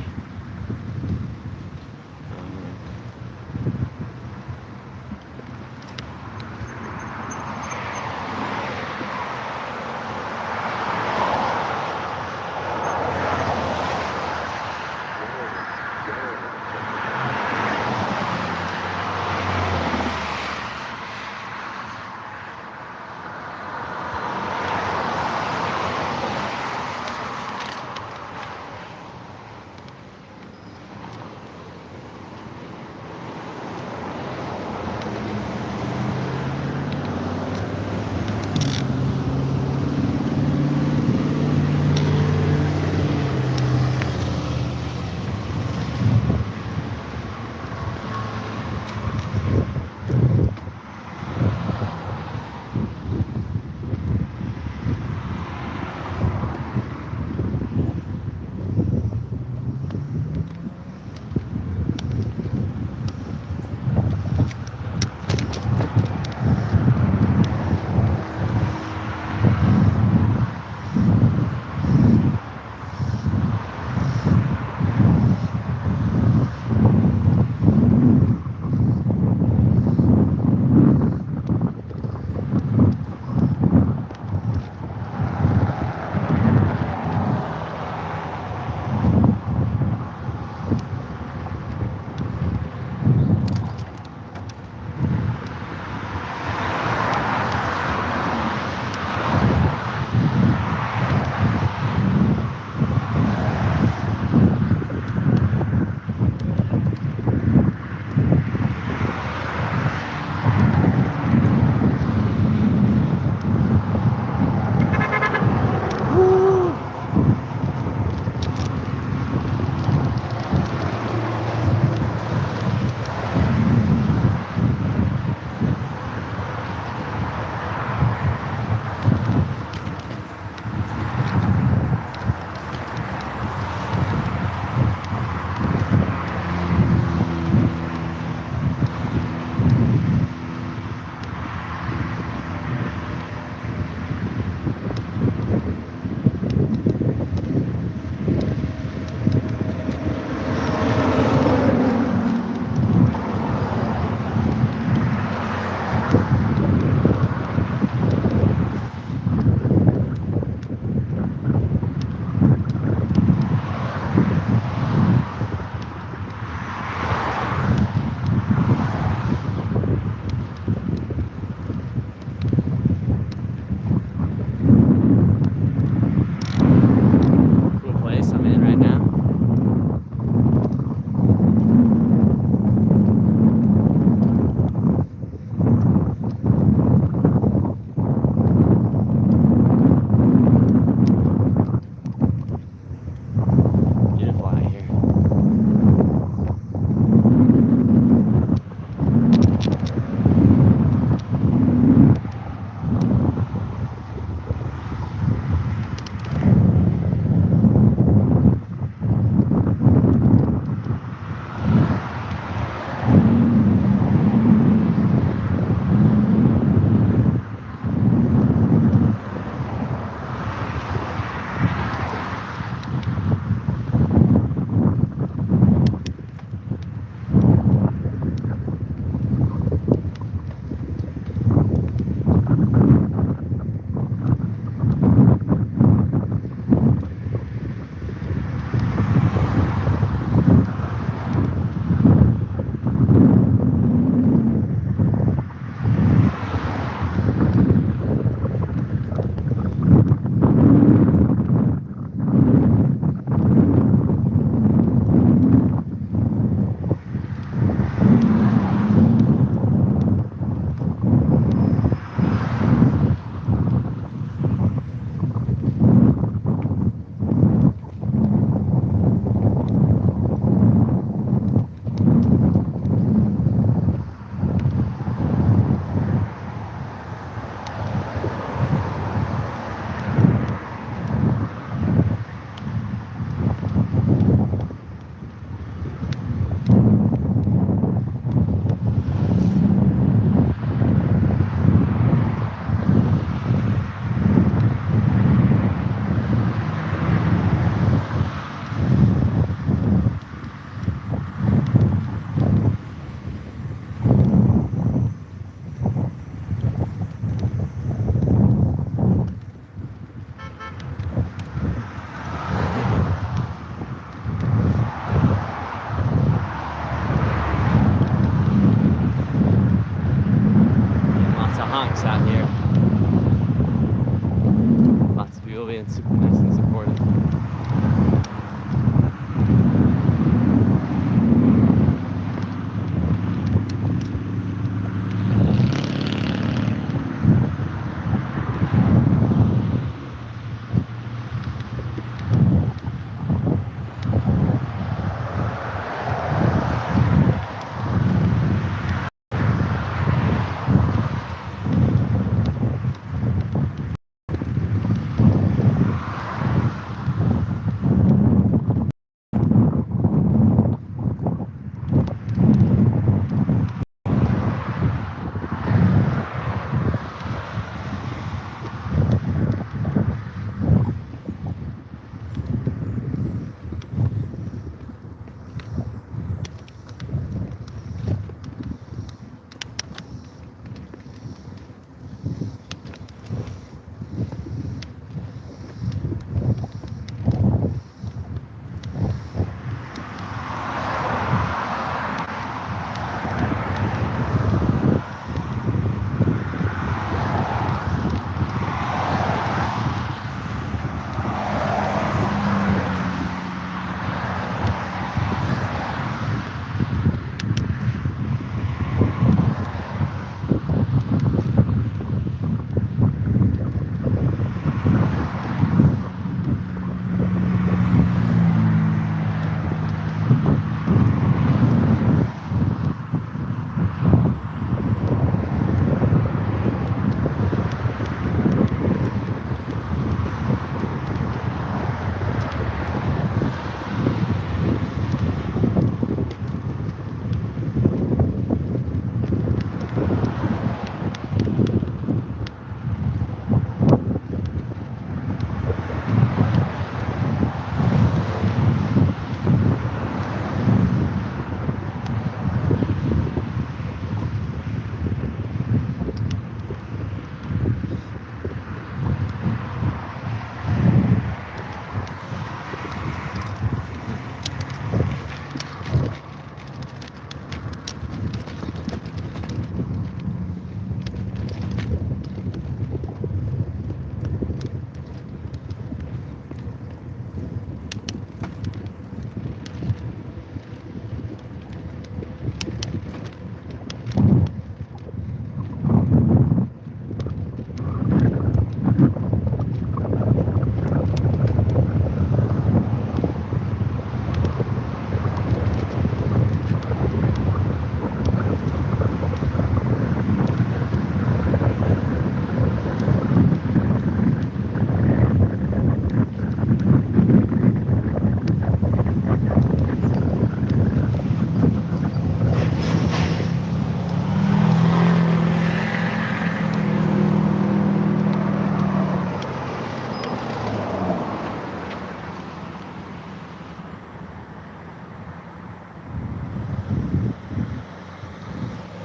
[SPEAKER 1] being super nice and supportive.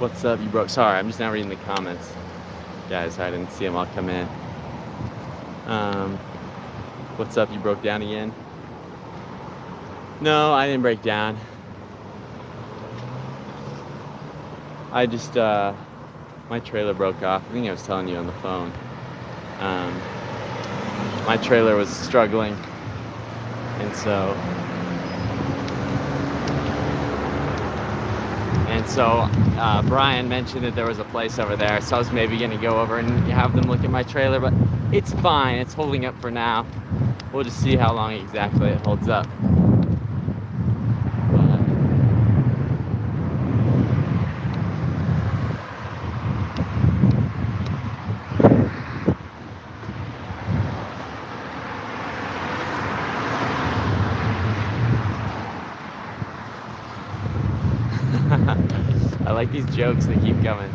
[SPEAKER 1] What's up, you broke? Sorry, I'm just now reading the comments. Guys, I didn't see them all come in. What's up, you broke down again? No, I didn't break down. I just, my trailer broke off. I think I was telling you on the phone. My trailer was struggling, and so Brian mentioned that there was a place over there, so I was maybe gonna go over and have them look at my trailer, but it's fine. It's holding up for now. We'll just see how long exactly it holds up. I like these jokes that keep coming.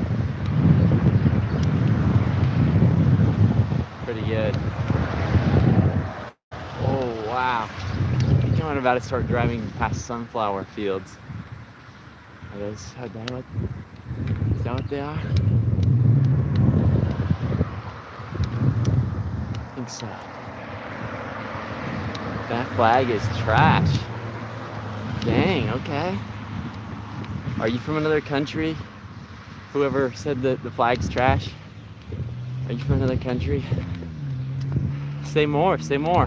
[SPEAKER 1] Pretty good. Oh, wow. I think I'm about to start driving past sunflower fields. Is that what they are? I think so. That flag is trash. Dang, okay. Are you from another country? Whoever said that the flag's trash? Are you from another country? Say more, say more.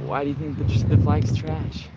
[SPEAKER 1] Why do you think the flag's trash?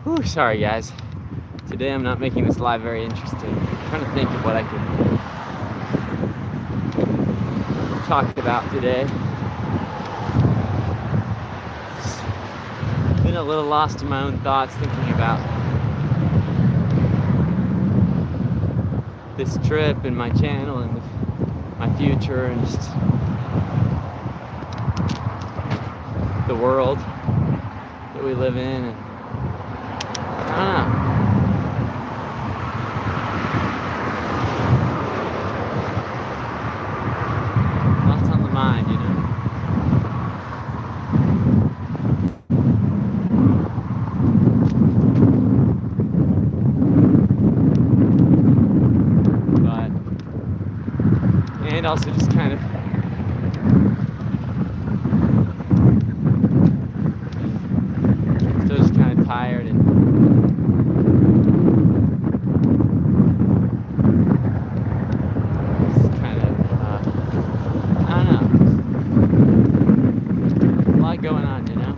[SPEAKER 1] Whew, sorry guys. Today I'm not making this live very interesting. I'm trying to think of what I could talk about today. Been a little lost in my own thoughts thinking about this trip and my channel and my future and just the world that we live in. And I don't know. Lots on the mind, you know. But, and also just kind of still just kind of tired and going on, you know?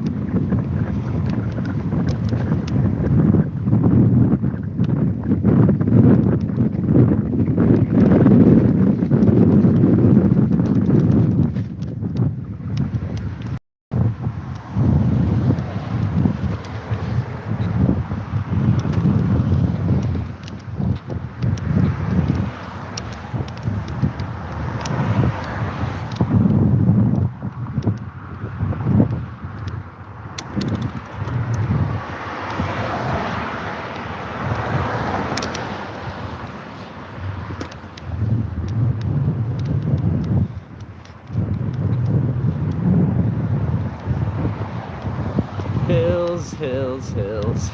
[SPEAKER 1] Hills, hills, hills.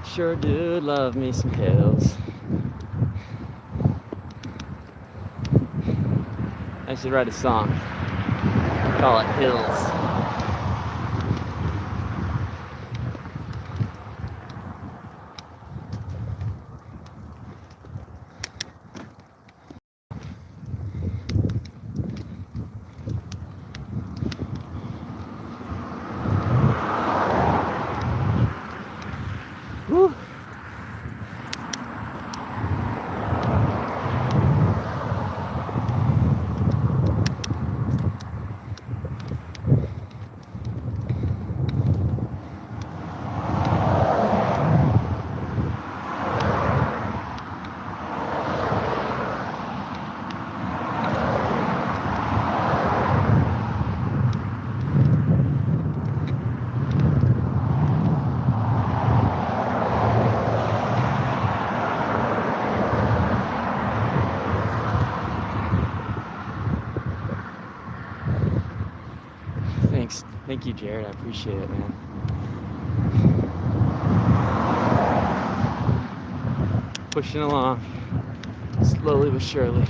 [SPEAKER 1] Sure do love me some hills. I should write a song. Call it Hills. Woo. Thank you, Jared. I appreciate it, man. Pushing along, slowly but surely.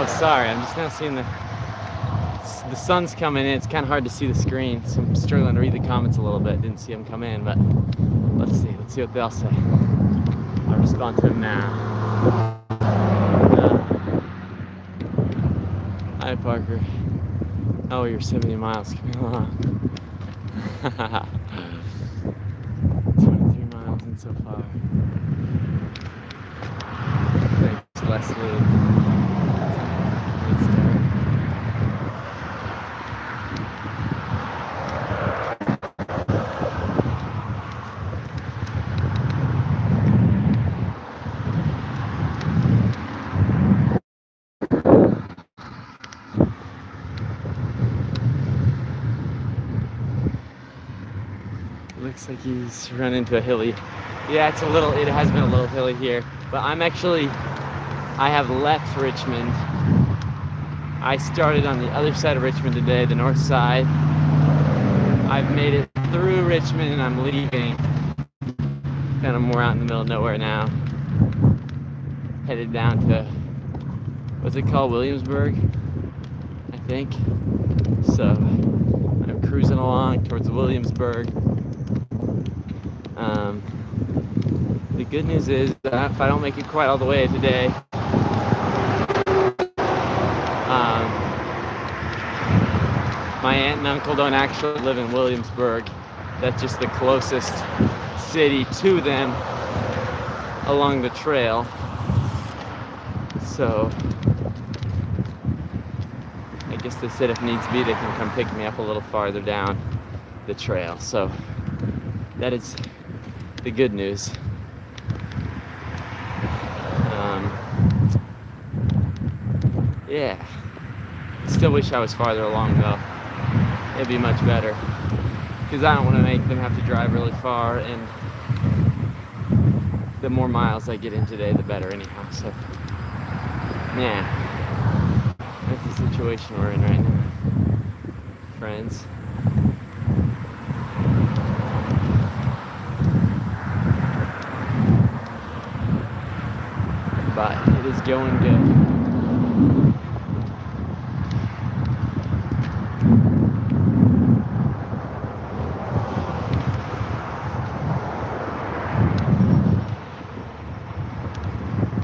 [SPEAKER 1] Oh, sorry, I'm just now seeing the sun's coming in. It's kind of hard to see the screen, so I'm struggling to read the comments a little bit. Didn't see them come in, but let's see what they'll say. I'll respond to them now. Hi, Parker. Oh, you're 70 miles coming along. 23 miles in so far. Thanks, Leslie. Good start. Looks like he's run into a hilly. Yeah, it has been a little hilly here, but I have left Richmond. I started on the other side of Richmond today, the north side. I've made it through Richmond and I'm leaving. Kind of more out in the middle of nowhere now. Headed down to, what's it called, Williamsburg, I think. So I'm cruising along towards Williamsburg. The good news is that if I don't make it quite all the way today, my aunt and uncle don't actually live in Williamsburg. That's just the closest city to them along the trail. So I guess they said if needs be, they can come pick me up a little farther down the trail. So that is the good news. Yeah. Still wish I was farther along though. It'd be much better. Because I don't want to make them have to drive really far, and the more miles I get in today, the better anyhow. So, yeah. That's the situation we're in right now, friends. But it is going good.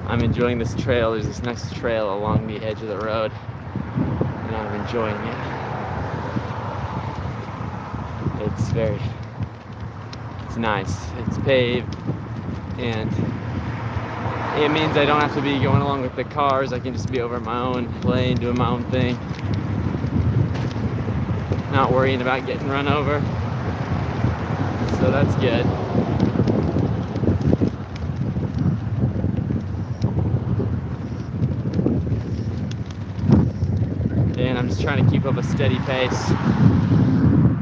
[SPEAKER 1] I'm enjoying this trail. There's this nice trail along the edge of the road, and I'm enjoying it. It's nice. It's paved, and it means I don't have to be going along with the cars. I can just be over my own lane, doing my own thing. Not worrying about getting run over. So that's good. And I'm just trying to keep up a steady pace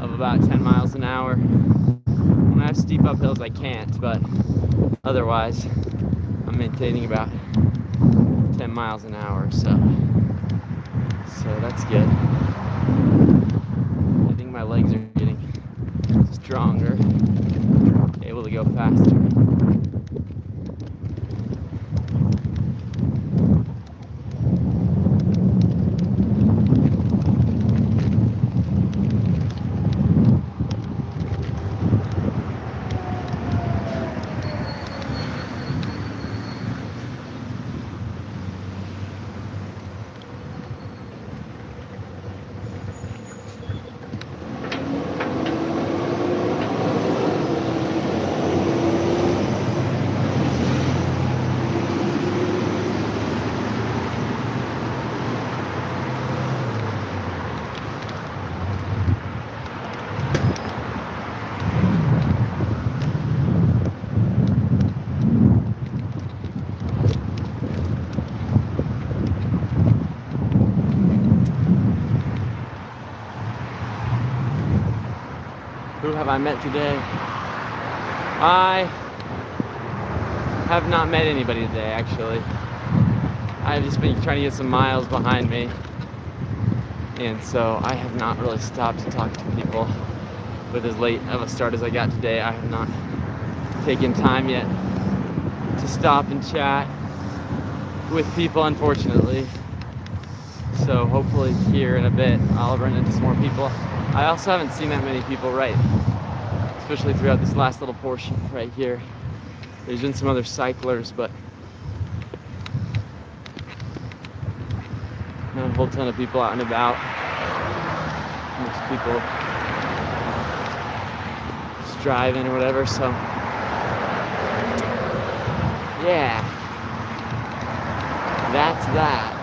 [SPEAKER 1] of about 10 miles an hour. When I have steep uphills, I can't, but otherwise, I'm maintaining about 10 miles an hour, so that's good. I think my legs are getting stronger, able to go faster. Who have I met today? I have not met anybody today, actually. I've just been trying to get some miles behind me, and so I have not really stopped to talk to people. With as late of a start as I got today, I have not taken time yet to stop and chat with people, unfortunately. So hopefully here in a bit I'll run into some more people. I also haven't seen that many people, right, especially throughout this last little portion right here. There's been some other cyclers, but not a whole ton of people out and about. Most people just driving or whatever, so yeah, that's that.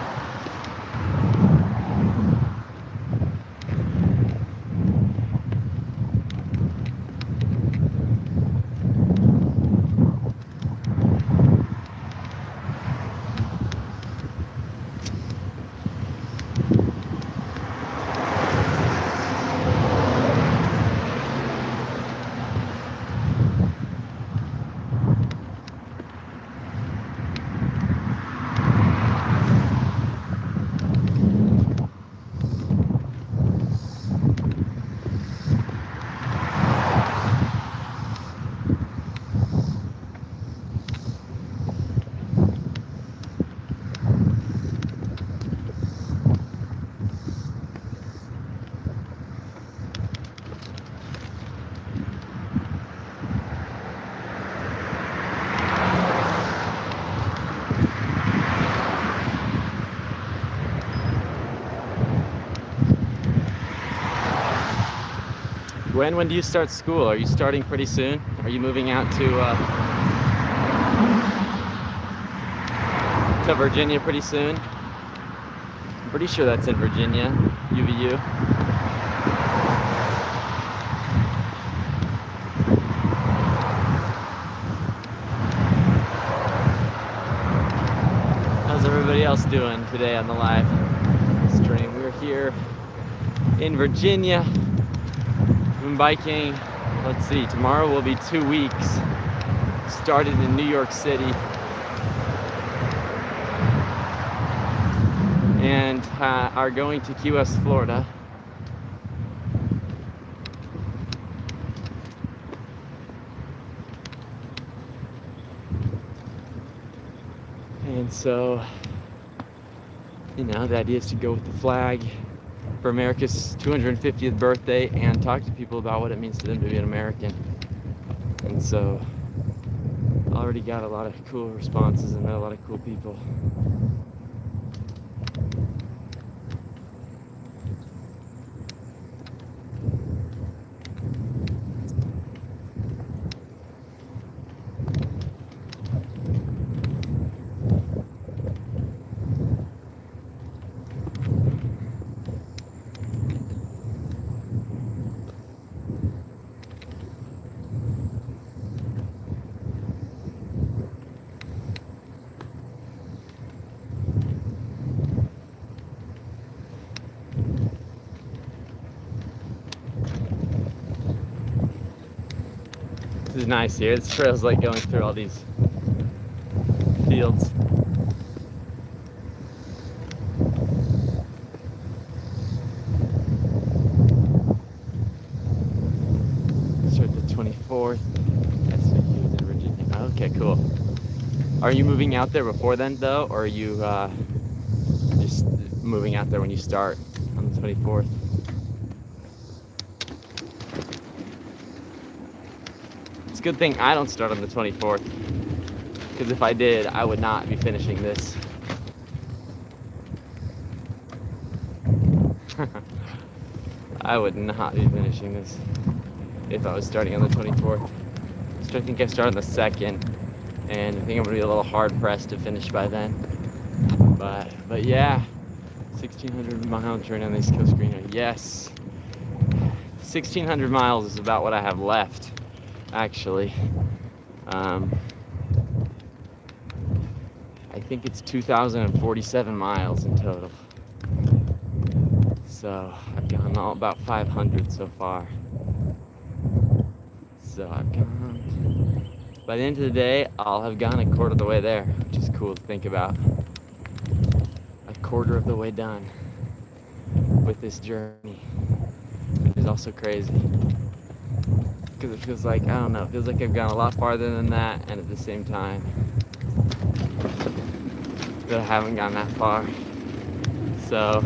[SPEAKER 1] When do you start school? Are you starting pretty soon? Are you moving out to Virginia pretty soon? I'm pretty sure that's in Virginia, UVU. How's everybody else doing today on the live stream? We're here in Virginia. Been biking, let's see, tomorrow will be 2 weeks. Started in New York City and are going to Key West, Florida. And so, you know, the idea is to go with the flag for America's 250th birthday and talk to people about what it means to them to be an American. And so I already got a lot of cool responses and met a lot of cool people. This is nice here. This trail's like going through all these fields. Start the 24th. SVU in Virginia. Okay, cool. Are you moving out there before then, though, or are you just moving out there when you start on the 24th? It's a good thing I don't start on the 24th, because if I did, I would not be finishing this. I would not be finishing this if I was starting on the 24th. So I think I start on the 2nd, and I think I'm gonna be a little hard pressed to finish by then. But yeah, 1,600 miles journey on the East Coast Greenway. Yes, 1,600 miles is about what I have left, actually. I think it's 2,047 miles in total. So I've gone all about 500 so far. So I've gone, by the end of the day, I'll have gone a quarter of the way there, which is cool to think about. A quarter of the way done with this journey, which is also crazy. Because it feels like, I don't know, it feels like I've gone a lot farther than that, and at the same time, that I haven't gone that far. So,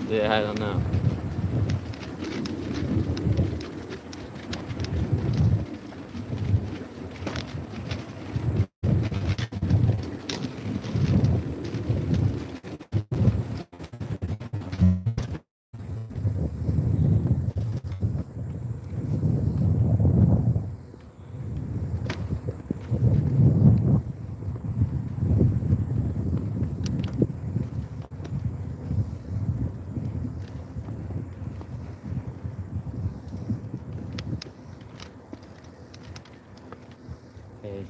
[SPEAKER 1] yeah, I don't know. Hey.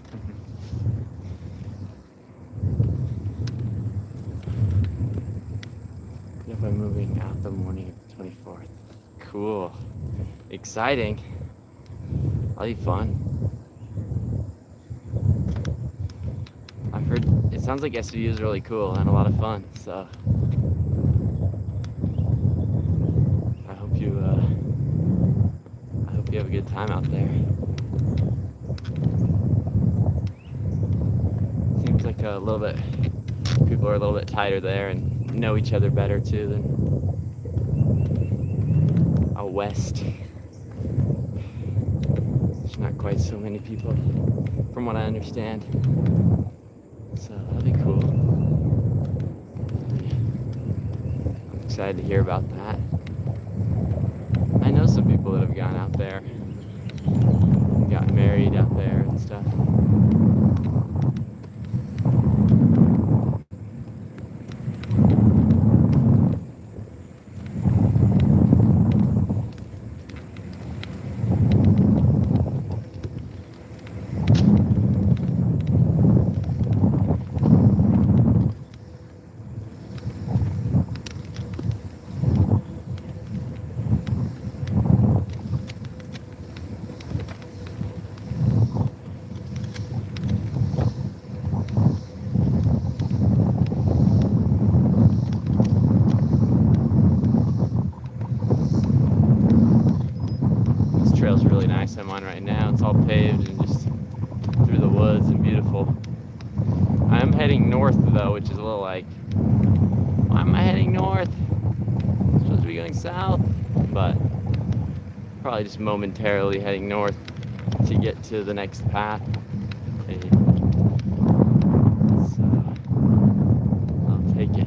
[SPEAKER 1] If I'm moving out the morning of the 24th. Cool. Exciting. That'll be fun. I've heard it sounds like SVU is really cool and a lot of fun, so I hope you have a good time out there. Seems like a little bit people are a little bit tighter there and know each other better too than out west. There's not quite so many people from what I understand. So that'll be cool. I'm excited to hear about that. I know some people that have gone out there, got married out there and stuff. Trail's really nice I'm on right now. It's all paved and just through the woods and beautiful. I'm heading north though, which is a little like, why am I heading north? I'm supposed to be going south, but probably just momentarily heading north to get to the next path. So I'll take it.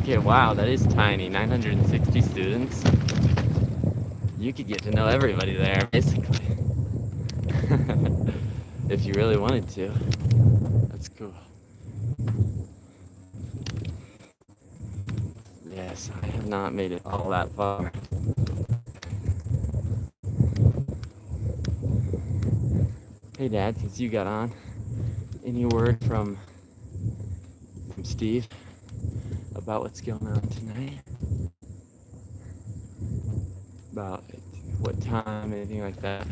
[SPEAKER 1] Okay, wow, that is tiny. 960 students. You could get to know everybody there, basically. If you really wanted to. That's cool. Yes, I have not made it all that far. Hey Dad, since you got on, any word from Steve about what's going on tonight? About what time, anything like that?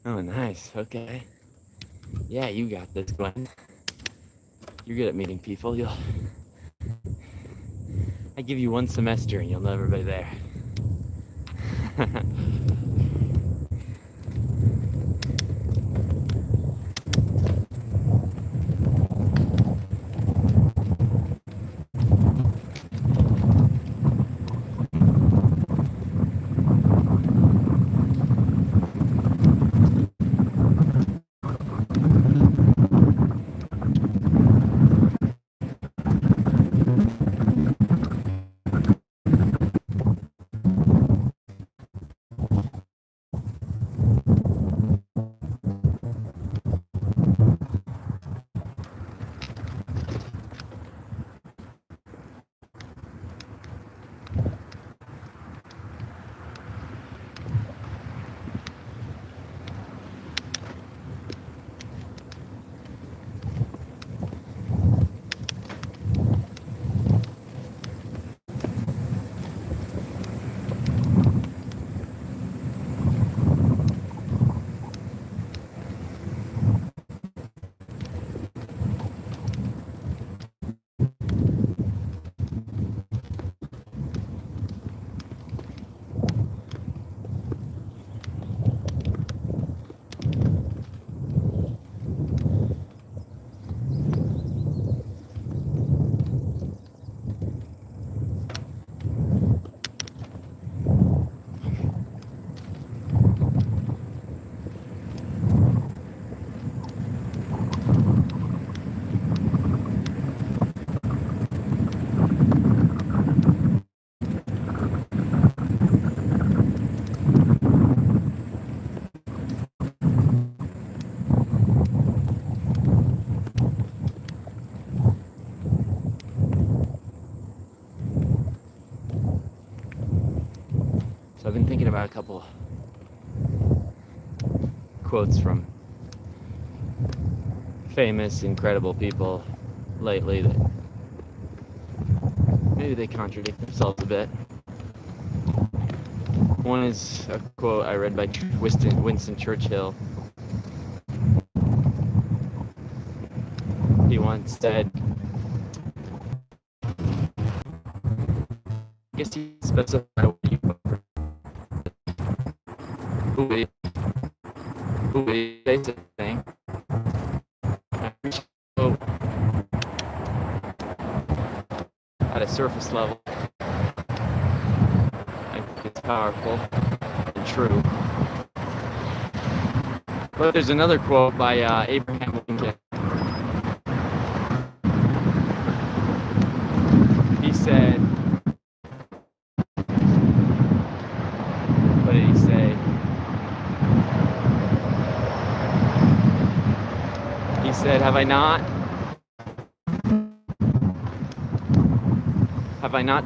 [SPEAKER 1] Oh, nice. Okay. Yeah, you got this, Glenn. You're good at meeting people. I give you one semester and you'll know everybody there. So I've been thinking about a couple quotes from famous, incredible people lately that maybe they contradict themselves a bit. One is a quote I read by Winston Churchill. He once said, I guess he specified what you who he say something. At a surface level, I think it's powerful and true. But there's another quote by Abraham Lincoln. He said, what did he say? He said, have I not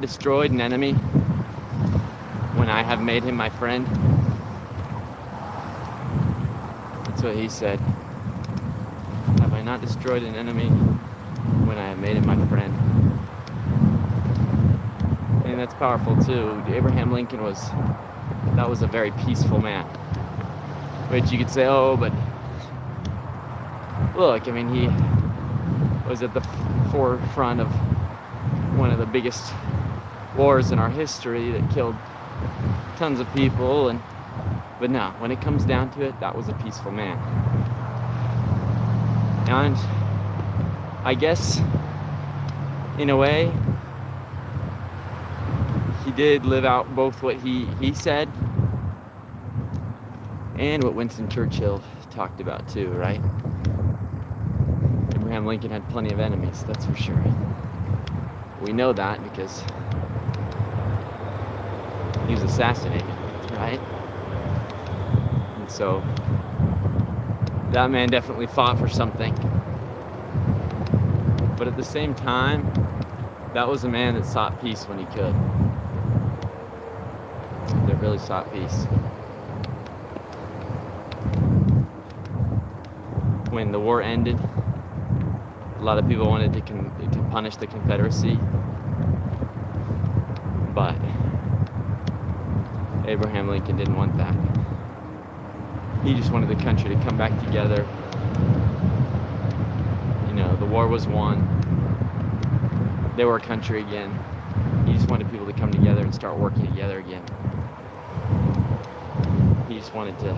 [SPEAKER 1] destroyed an enemy when I have made him my friend? That's what he said. Have I not destroyed an enemy when I have made him my friend? And that's powerful too. Abraham Lincoln was a very peaceful man. Which you could say, oh, but look, I mean, he was at the forefront of one of the biggest wars in our history that killed tons of people, but no, when it comes down to it, that was a peaceful man. And I guess in a way he did live out both what he said and what Winston Churchill talked about too, right? Abraham Lincoln had plenty of enemies, that's for sure. We know that because he was assassinated, right? And so that man definitely fought for something. But at the same time, that was a man that sought peace when he could. That really sought peace. When the war ended, a lot of people wanted to punish the Confederacy, but Abraham Lincoln didn't want that. He just wanted the country to come back together. You know, the war was won. They were a country again. He just wanted people to come together and start working together again. He just wanted to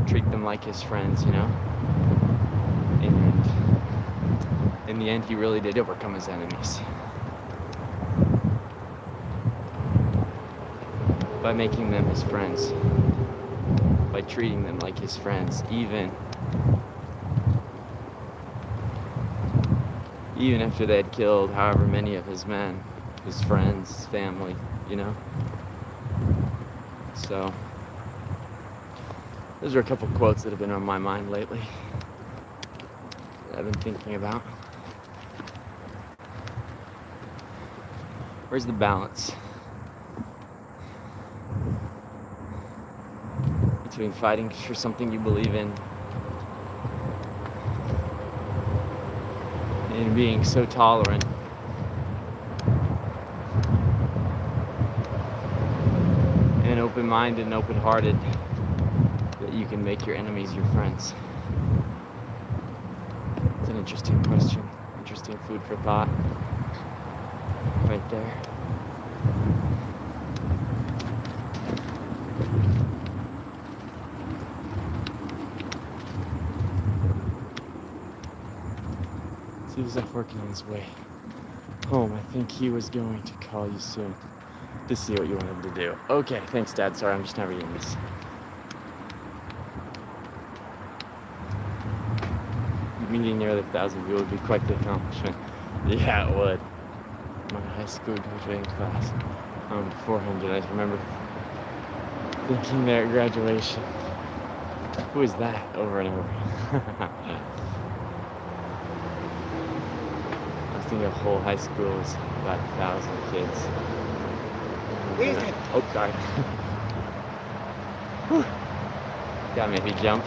[SPEAKER 1] treat them like his friends, you know? And in the end, he really did overcome his enemies by making them his friends, by treating them like his friends, even after they had killed however many of his men, his friends, his family, you know? So, those are a couple quotes that have been on my mind lately that I've been thinking about. Where's the balance between fighting for something you believe in and being so tolerant and open-minded and open-hearted that you can make your enemies your friends? It's an interesting question, interesting food for thought right there. He was off working on his way home. I think he was going to call you soon to see what you wanted to do. Okay, thanks, Dad. Sorry, I'm just not reading this. Meeting nearly 1,000 people would be quite the accomplishment. Yeah, it would. My high school graduating class, 400. I remember thinking there at graduation, who is that? Over and over. I think the whole high school was about 1,000 kids. Oh, sorry. That made me jump.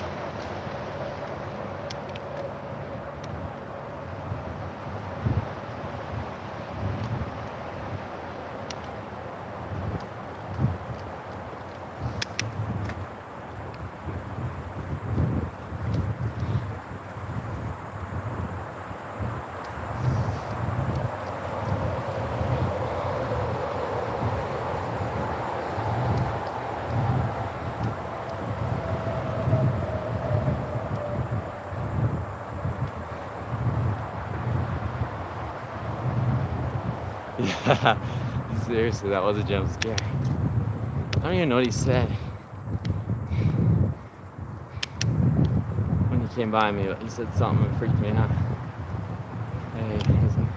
[SPEAKER 1] Yeah, seriously, that was a jump scare. I don't even know what he said when he came by me, but he said something that freaked me out. Hey, isn't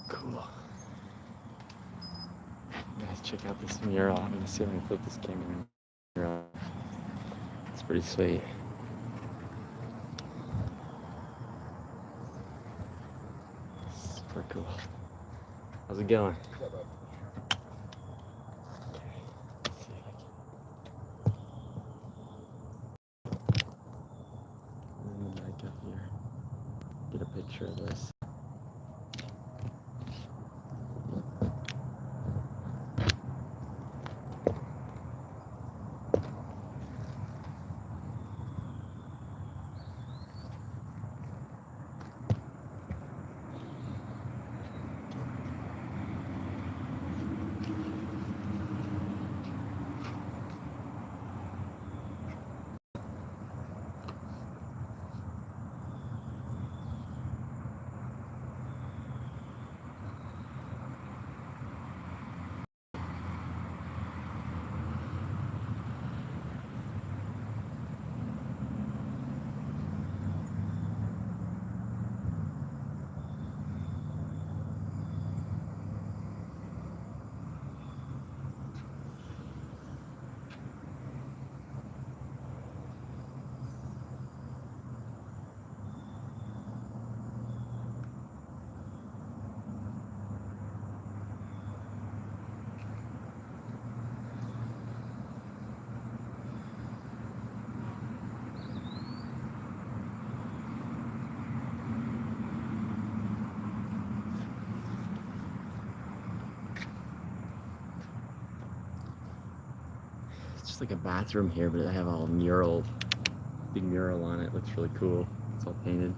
[SPEAKER 1] cool. Guys, check out this mural. I'm gonna see if I can flip this camera mural. It's pretty sweet. Super cool. How's it going? just like a bathroom here, but I have all mural, big mural on it. Looks really cool. It's all painted.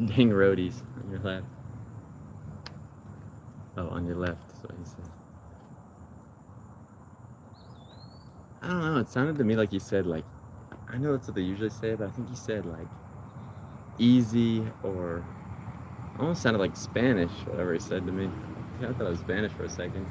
[SPEAKER 1] Dang roadies on your left. Oh, on your left, is what he said. I don't know, it sounded to me like he said, like, I know that's what they usually say, but I think he said, like, easy, or almost sounded like Spanish, whatever he said to me. I thought it was Spanish for a second.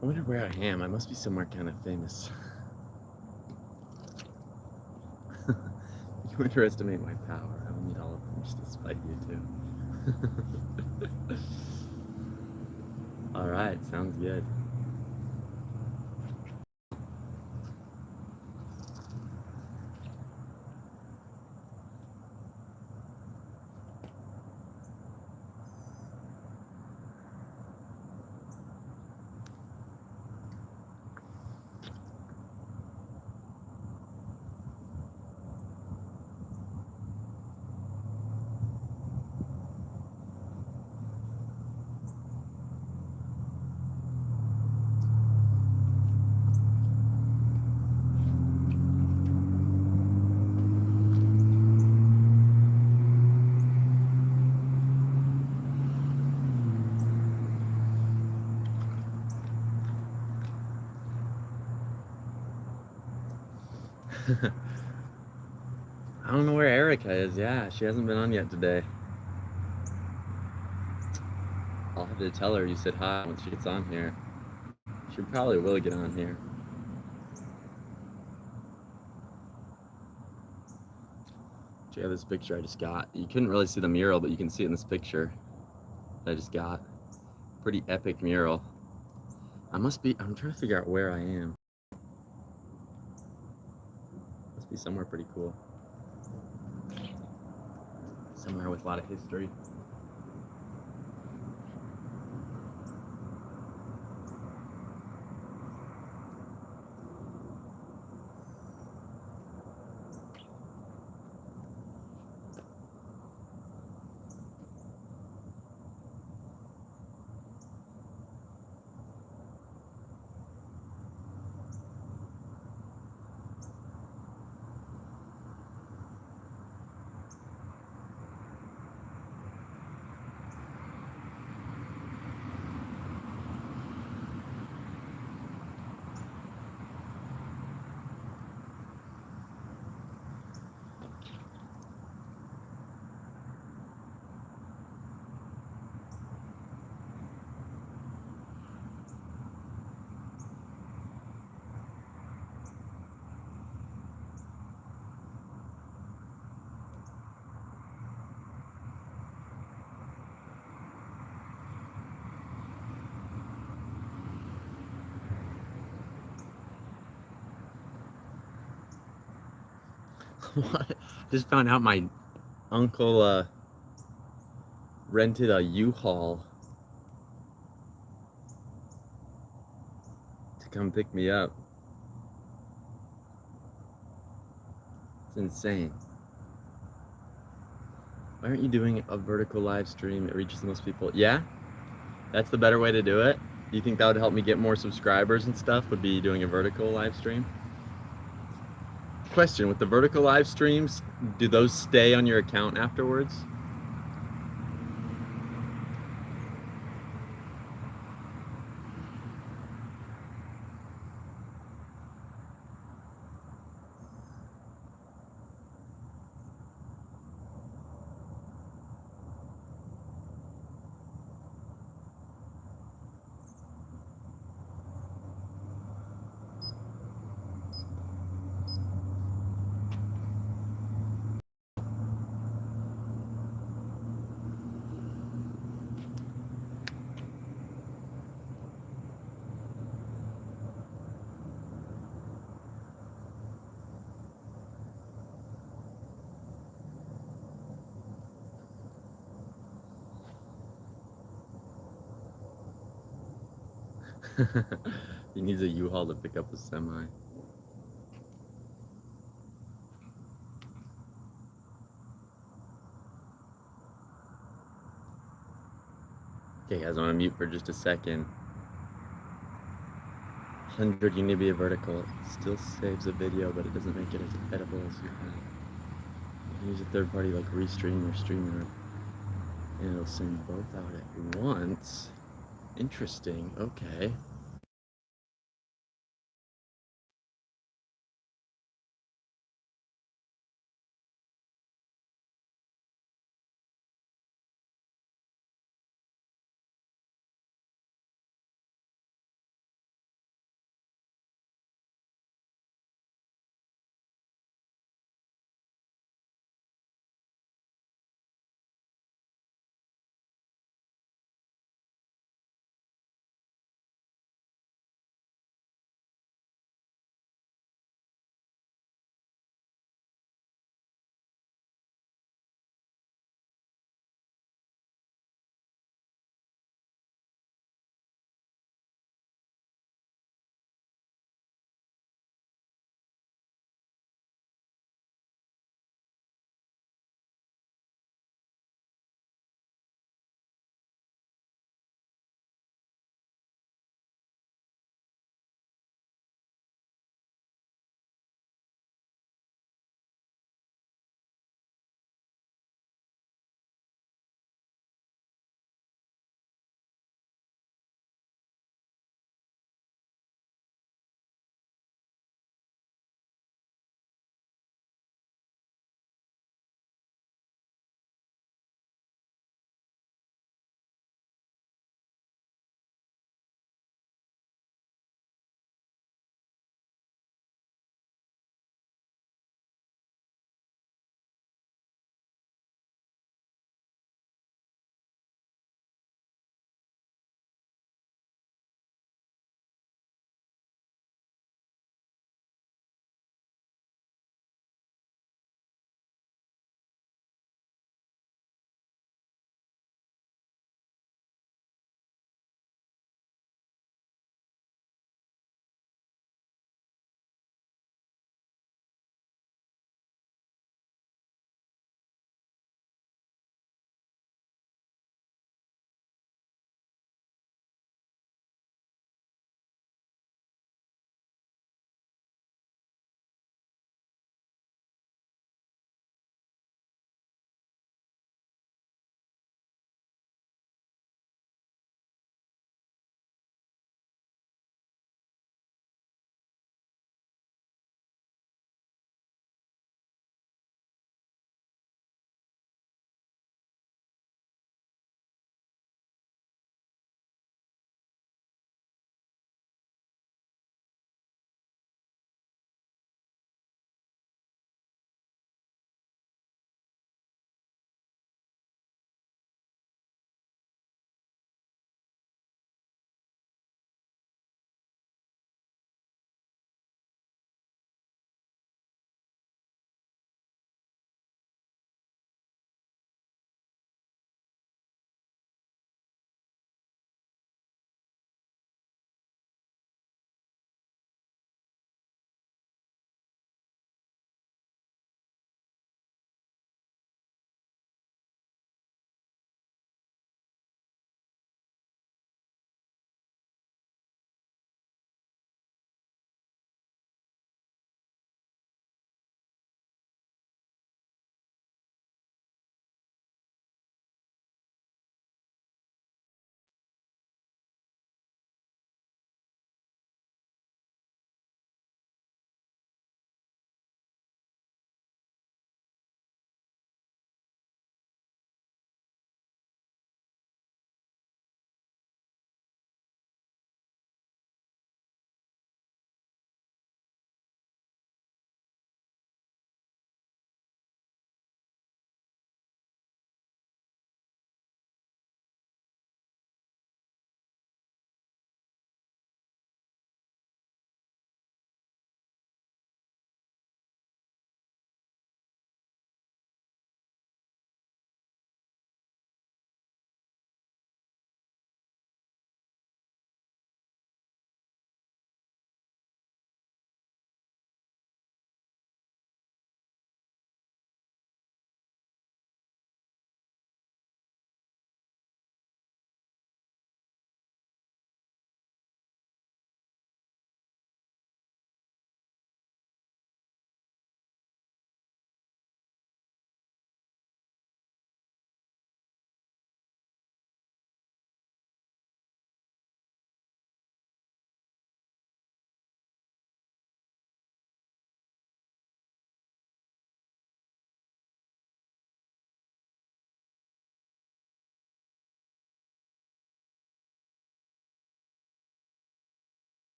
[SPEAKER 1] I wonder where I am. I must be somewhere kind of famous. You underestimate my power. I will need all of them just to spite you, too. Alright, sounds good. I don't know where Erica is. Yeah, she hasn't been on yet today. I'll have to tell her you said hi when she gets on here. She probably will get on here. Check out this picture I just got. You couldn't really see the mural, but you can see it in this picture that I just got. Pretty epic mural. I'm trying to figure out where I am. Must be somewhere pretty cool. Somewhere with a lot of history. What? Just found out my uncle rented a U-Haul to come pick me up. It's insane. Why aren't you doing a vertical live stream? It reaches the most people. Yeah, that's the better way to do it. Do you think that would help me get more subscribers and stuff? Would be doing a vertical live stream? Question, with the vertical live streams, do those stay on your account afterwards? He needs a U-Haul to pick up a semi. Okay, guys, I want to mute for just a second. 100 you need to be a vertical. It still saves a video, but it doesn't make it as edible as you have. You can use a third party like Restream or Streamer, and it'll send both out at once. Interesting. Okay.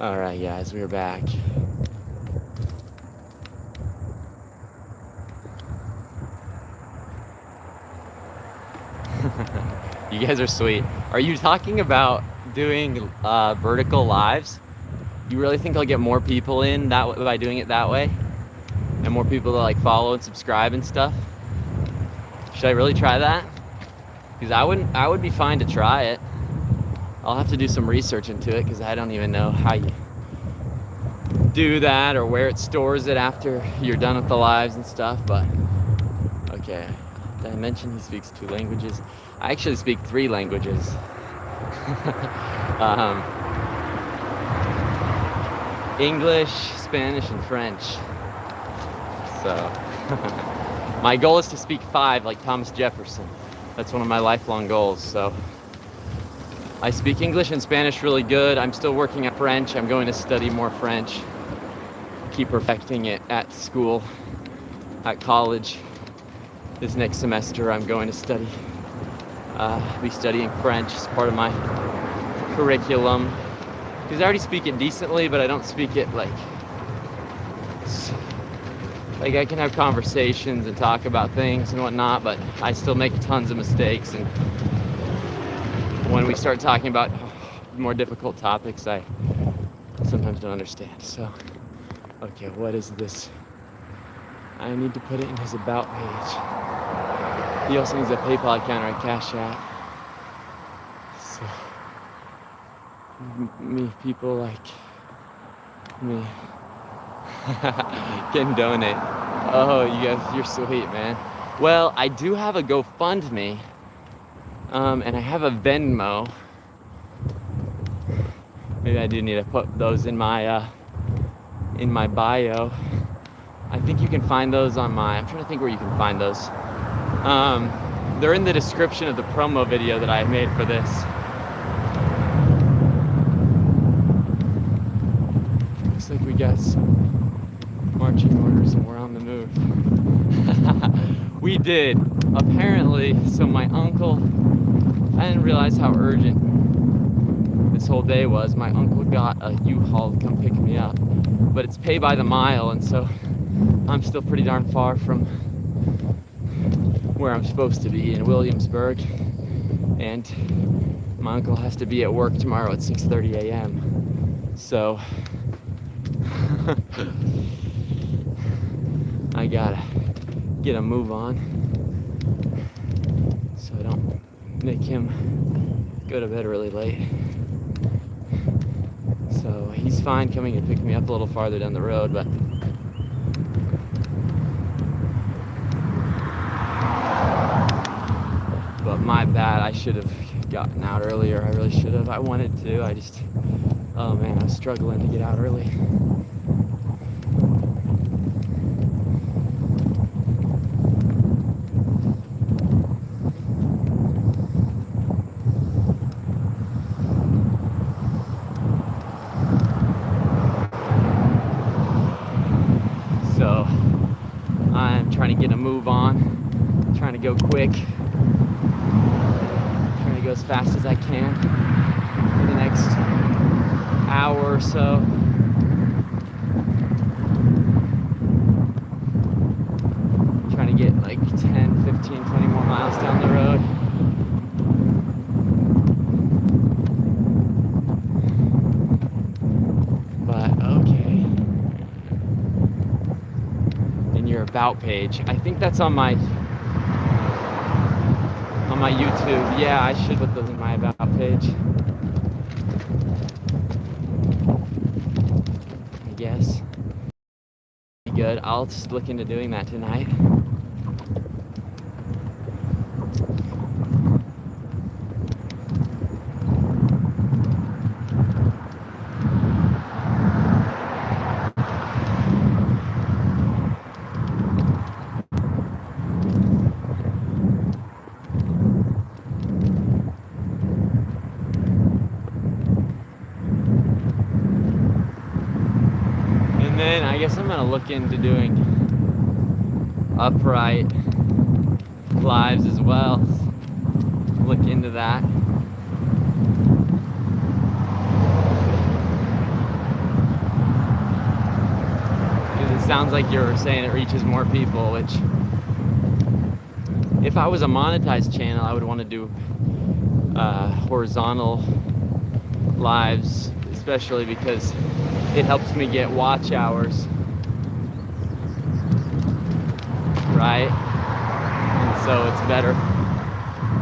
[SPEAKER 1] All right, guys, we're back. You guys are sweet. Are you talking about doing vertical lives? You really think I'll get more people in that way, by doing it that way? And more people to like follow and subscribe and stuff? Should I really try that? Because I would be fine to try it. I'll have to do some research into it because I don't even know how you do that or where it stores it after you're done with the lives and stuff, but okay. Did I mention he speaks 2 languages? I actually speak 3 languages. English, Spanish, and French. So my goal is to speak 5 like Thomas Jefferson. That's one of my lifelong goals. So I speak English and Spanish really good. I'm still working at French. I'm going to study more French. Keep perfecting it at school, at college. This next semester I'm going to be studying French as part of my curriculum. Because I already speak it decently, but I don't speak it like I can have conversations and talk about things and whatnot, but I still make tons of mistakes. And when we start talking about more difficult topics, I sometimes don't understand. So, okay, what is this? I need to put it in his about page. He also needs a PayPal account or a Cash App. So, people like me can donate. Oh, you guys, you're sweet, man. Well, I do have a GoFundMe, and I have a Venmo. Maybe I do need to put those in my bio. I think you can find those on I'm trying to think where you can find those. They're in the description of the promo video that I made for this. Looks like we got some marching orders and we're on the move. We did. Apparently, so my uncle, I didn't realize how urgent this whole day was. My uncle got a U-Haul to come pick me up, but it's pay by the mile, and so I'm still pretty darn far from where I'm supposed to be in Williamsburg, and my uncle has to be at work tomorrow at 6:30 a.m. So I gotta get a move on so I don't make him go to bed really late. So he's fine coming and picking me up a little farther down the road, but my bad. I should have gotten out earlier. I really should have. I wanted to. Oh man, I was struggling to get out early. So I'm trying to get a move on, trying to go quick. Go as fast as I can for the next hour or so. Trying to get like 10, 15, 20 more miles down the road. But okay. In your about page, I think that's on my YouTube. Yeah, I should put those in my about page. I guess. Good. I'll just look into doing that tonight. I guess I'm gonna look into doing upright lives as well. Look into that. sounds like you're saying it reaches more people, which if I was a monetized channel, I would want to do horizontal lives, especially because it helps me get watch hours, right? And so it's better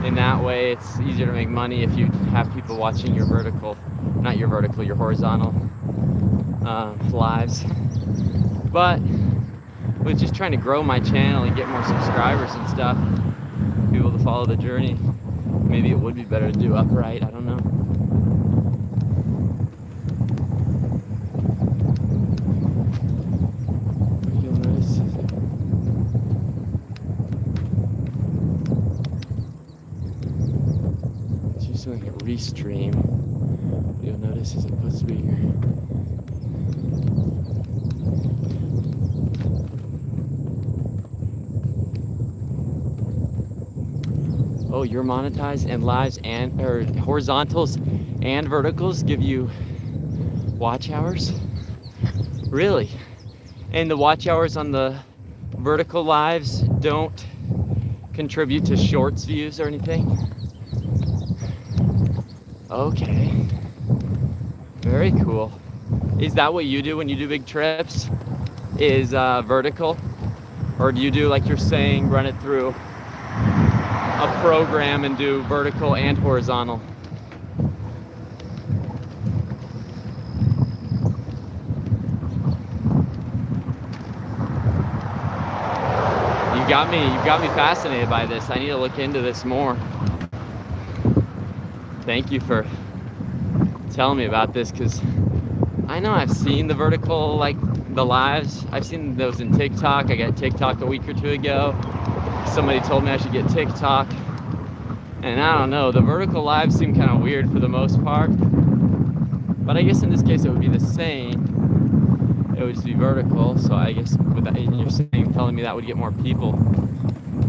[SPEAKER 1] in that way. It's easier to make money if you have people watching your your horizontal lives. But with just trying to grow my channel and get more subscribers and stuff, people to follow the journey, maybe it would be better to do upright. I don't know. You'll notice it's usually like a restream. What you'll notice is it puts me oh, you're monetized, and lives and or horizontals and verticals give you watch hours? Really? And the watch hours on the vertical lives don't contribute to shorts views or anything? Okay. Very cool. Is that what you do when you do big trips? Is vertical? Or do you do, like you're saying, run it through a program and do vertical and horizontal? You got me fascinated by this. I need to look into this more. Thank you for telling me about this, because I know I've seen the vertical, like the lives. I've seen those in TikTok. I got TikTok a week or two ago. Somebody told me I should get TikTok, and I don't know, the vertical lives seem kind of weird for the most part, but I guess in this case it would be the same. It would just be vertical, so I guess with that, and you're saying, telling me that would get more people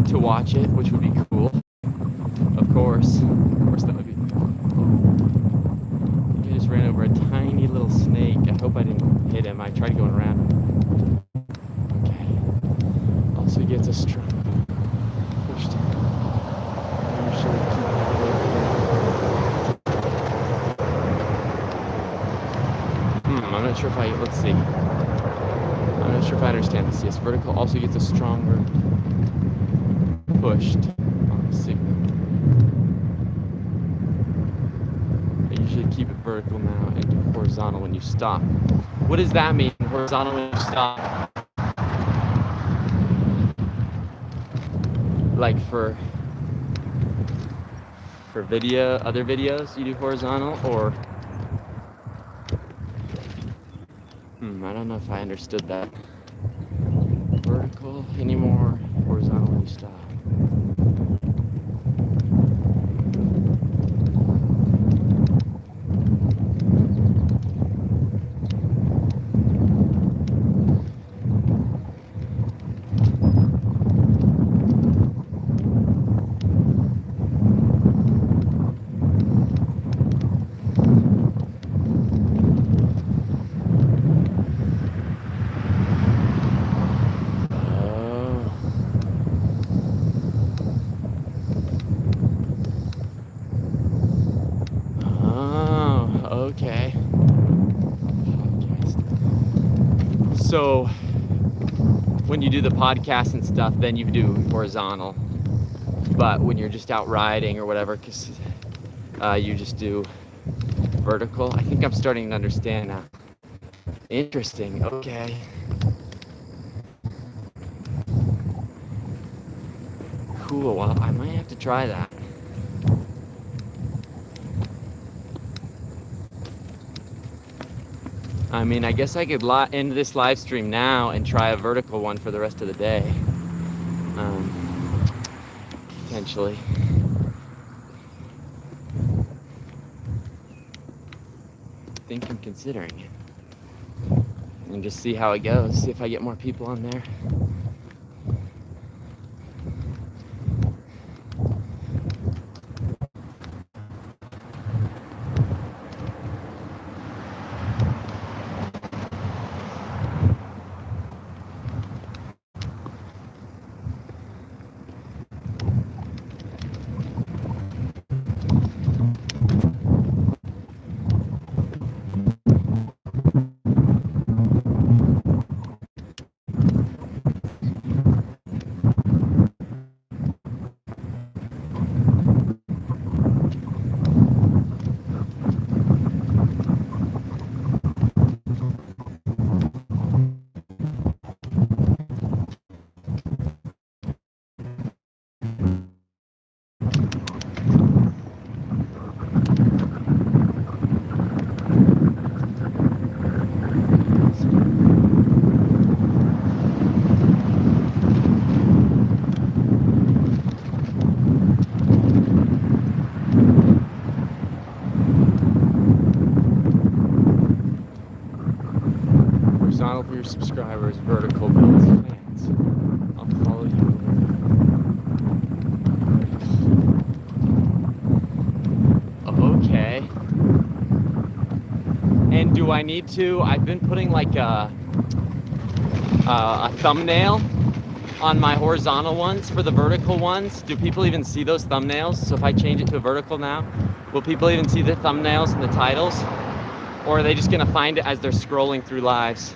[SPEAKER 1] to watch it, which would be cool. Of course that would be. I think I just ran over a tiny little snake. I hope I didn't hit him. I tried going around him. Okay. Also gets a strong pushed. I'm not sure if let's see. I'm not sure if I understand this. Yes, vertical also gets a stronger pushed on the signal. I usually keep it vertical now and do horizontal when you stop. What does that mean, horizontal when you stop? Like for video, other videos, you do horizontal, or I don't know if I understood that. Vertical anymore, horizontal when you stop. Okay. So when you do the podcast and stuff, then you do horizontal. But when you're just out riding or whatever, because you just do vertical. I think I'm starting to understand now. Interesting. Okay. Cool. Well, I might have to try that. I mean, I guess I could end this live stream now and try a vertical one for the rest of the day. Potentially. I think I'm considering it. And just see how it goes. See if I get more people on there. subscribers, vertical builds fans. I'll follow you. Okay. And do I need to? I've been putting like a thumbnail on my horizontal ones for the vertical ones. Do people even see those thumbnails? So if I change it to a vertical now, will people even see the thumbnails and the titles? Or are they just gonna find it as they're scrolling through lives?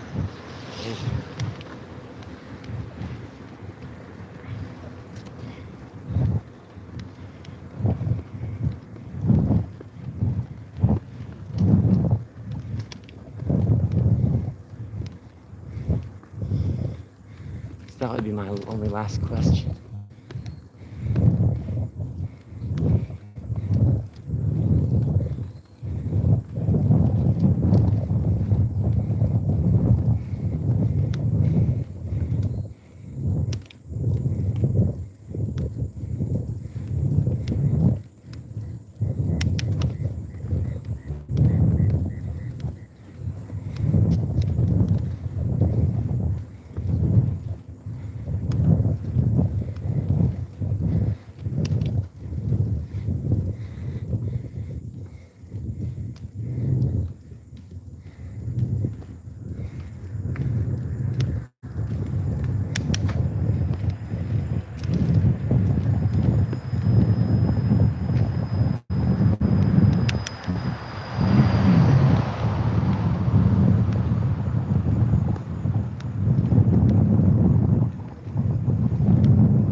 [SPEAKER 1] That would be my only last question.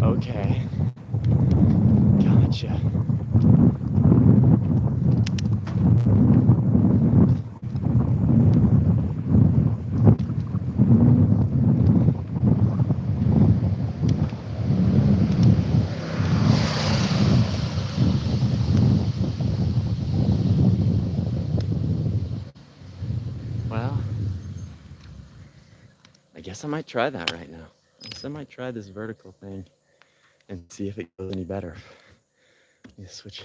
[SPEAKER 1] Okay. Gotcha. Well, I guess I might try that right now. I guess I might try this vertical thing and see if it goes any better. Let me switch.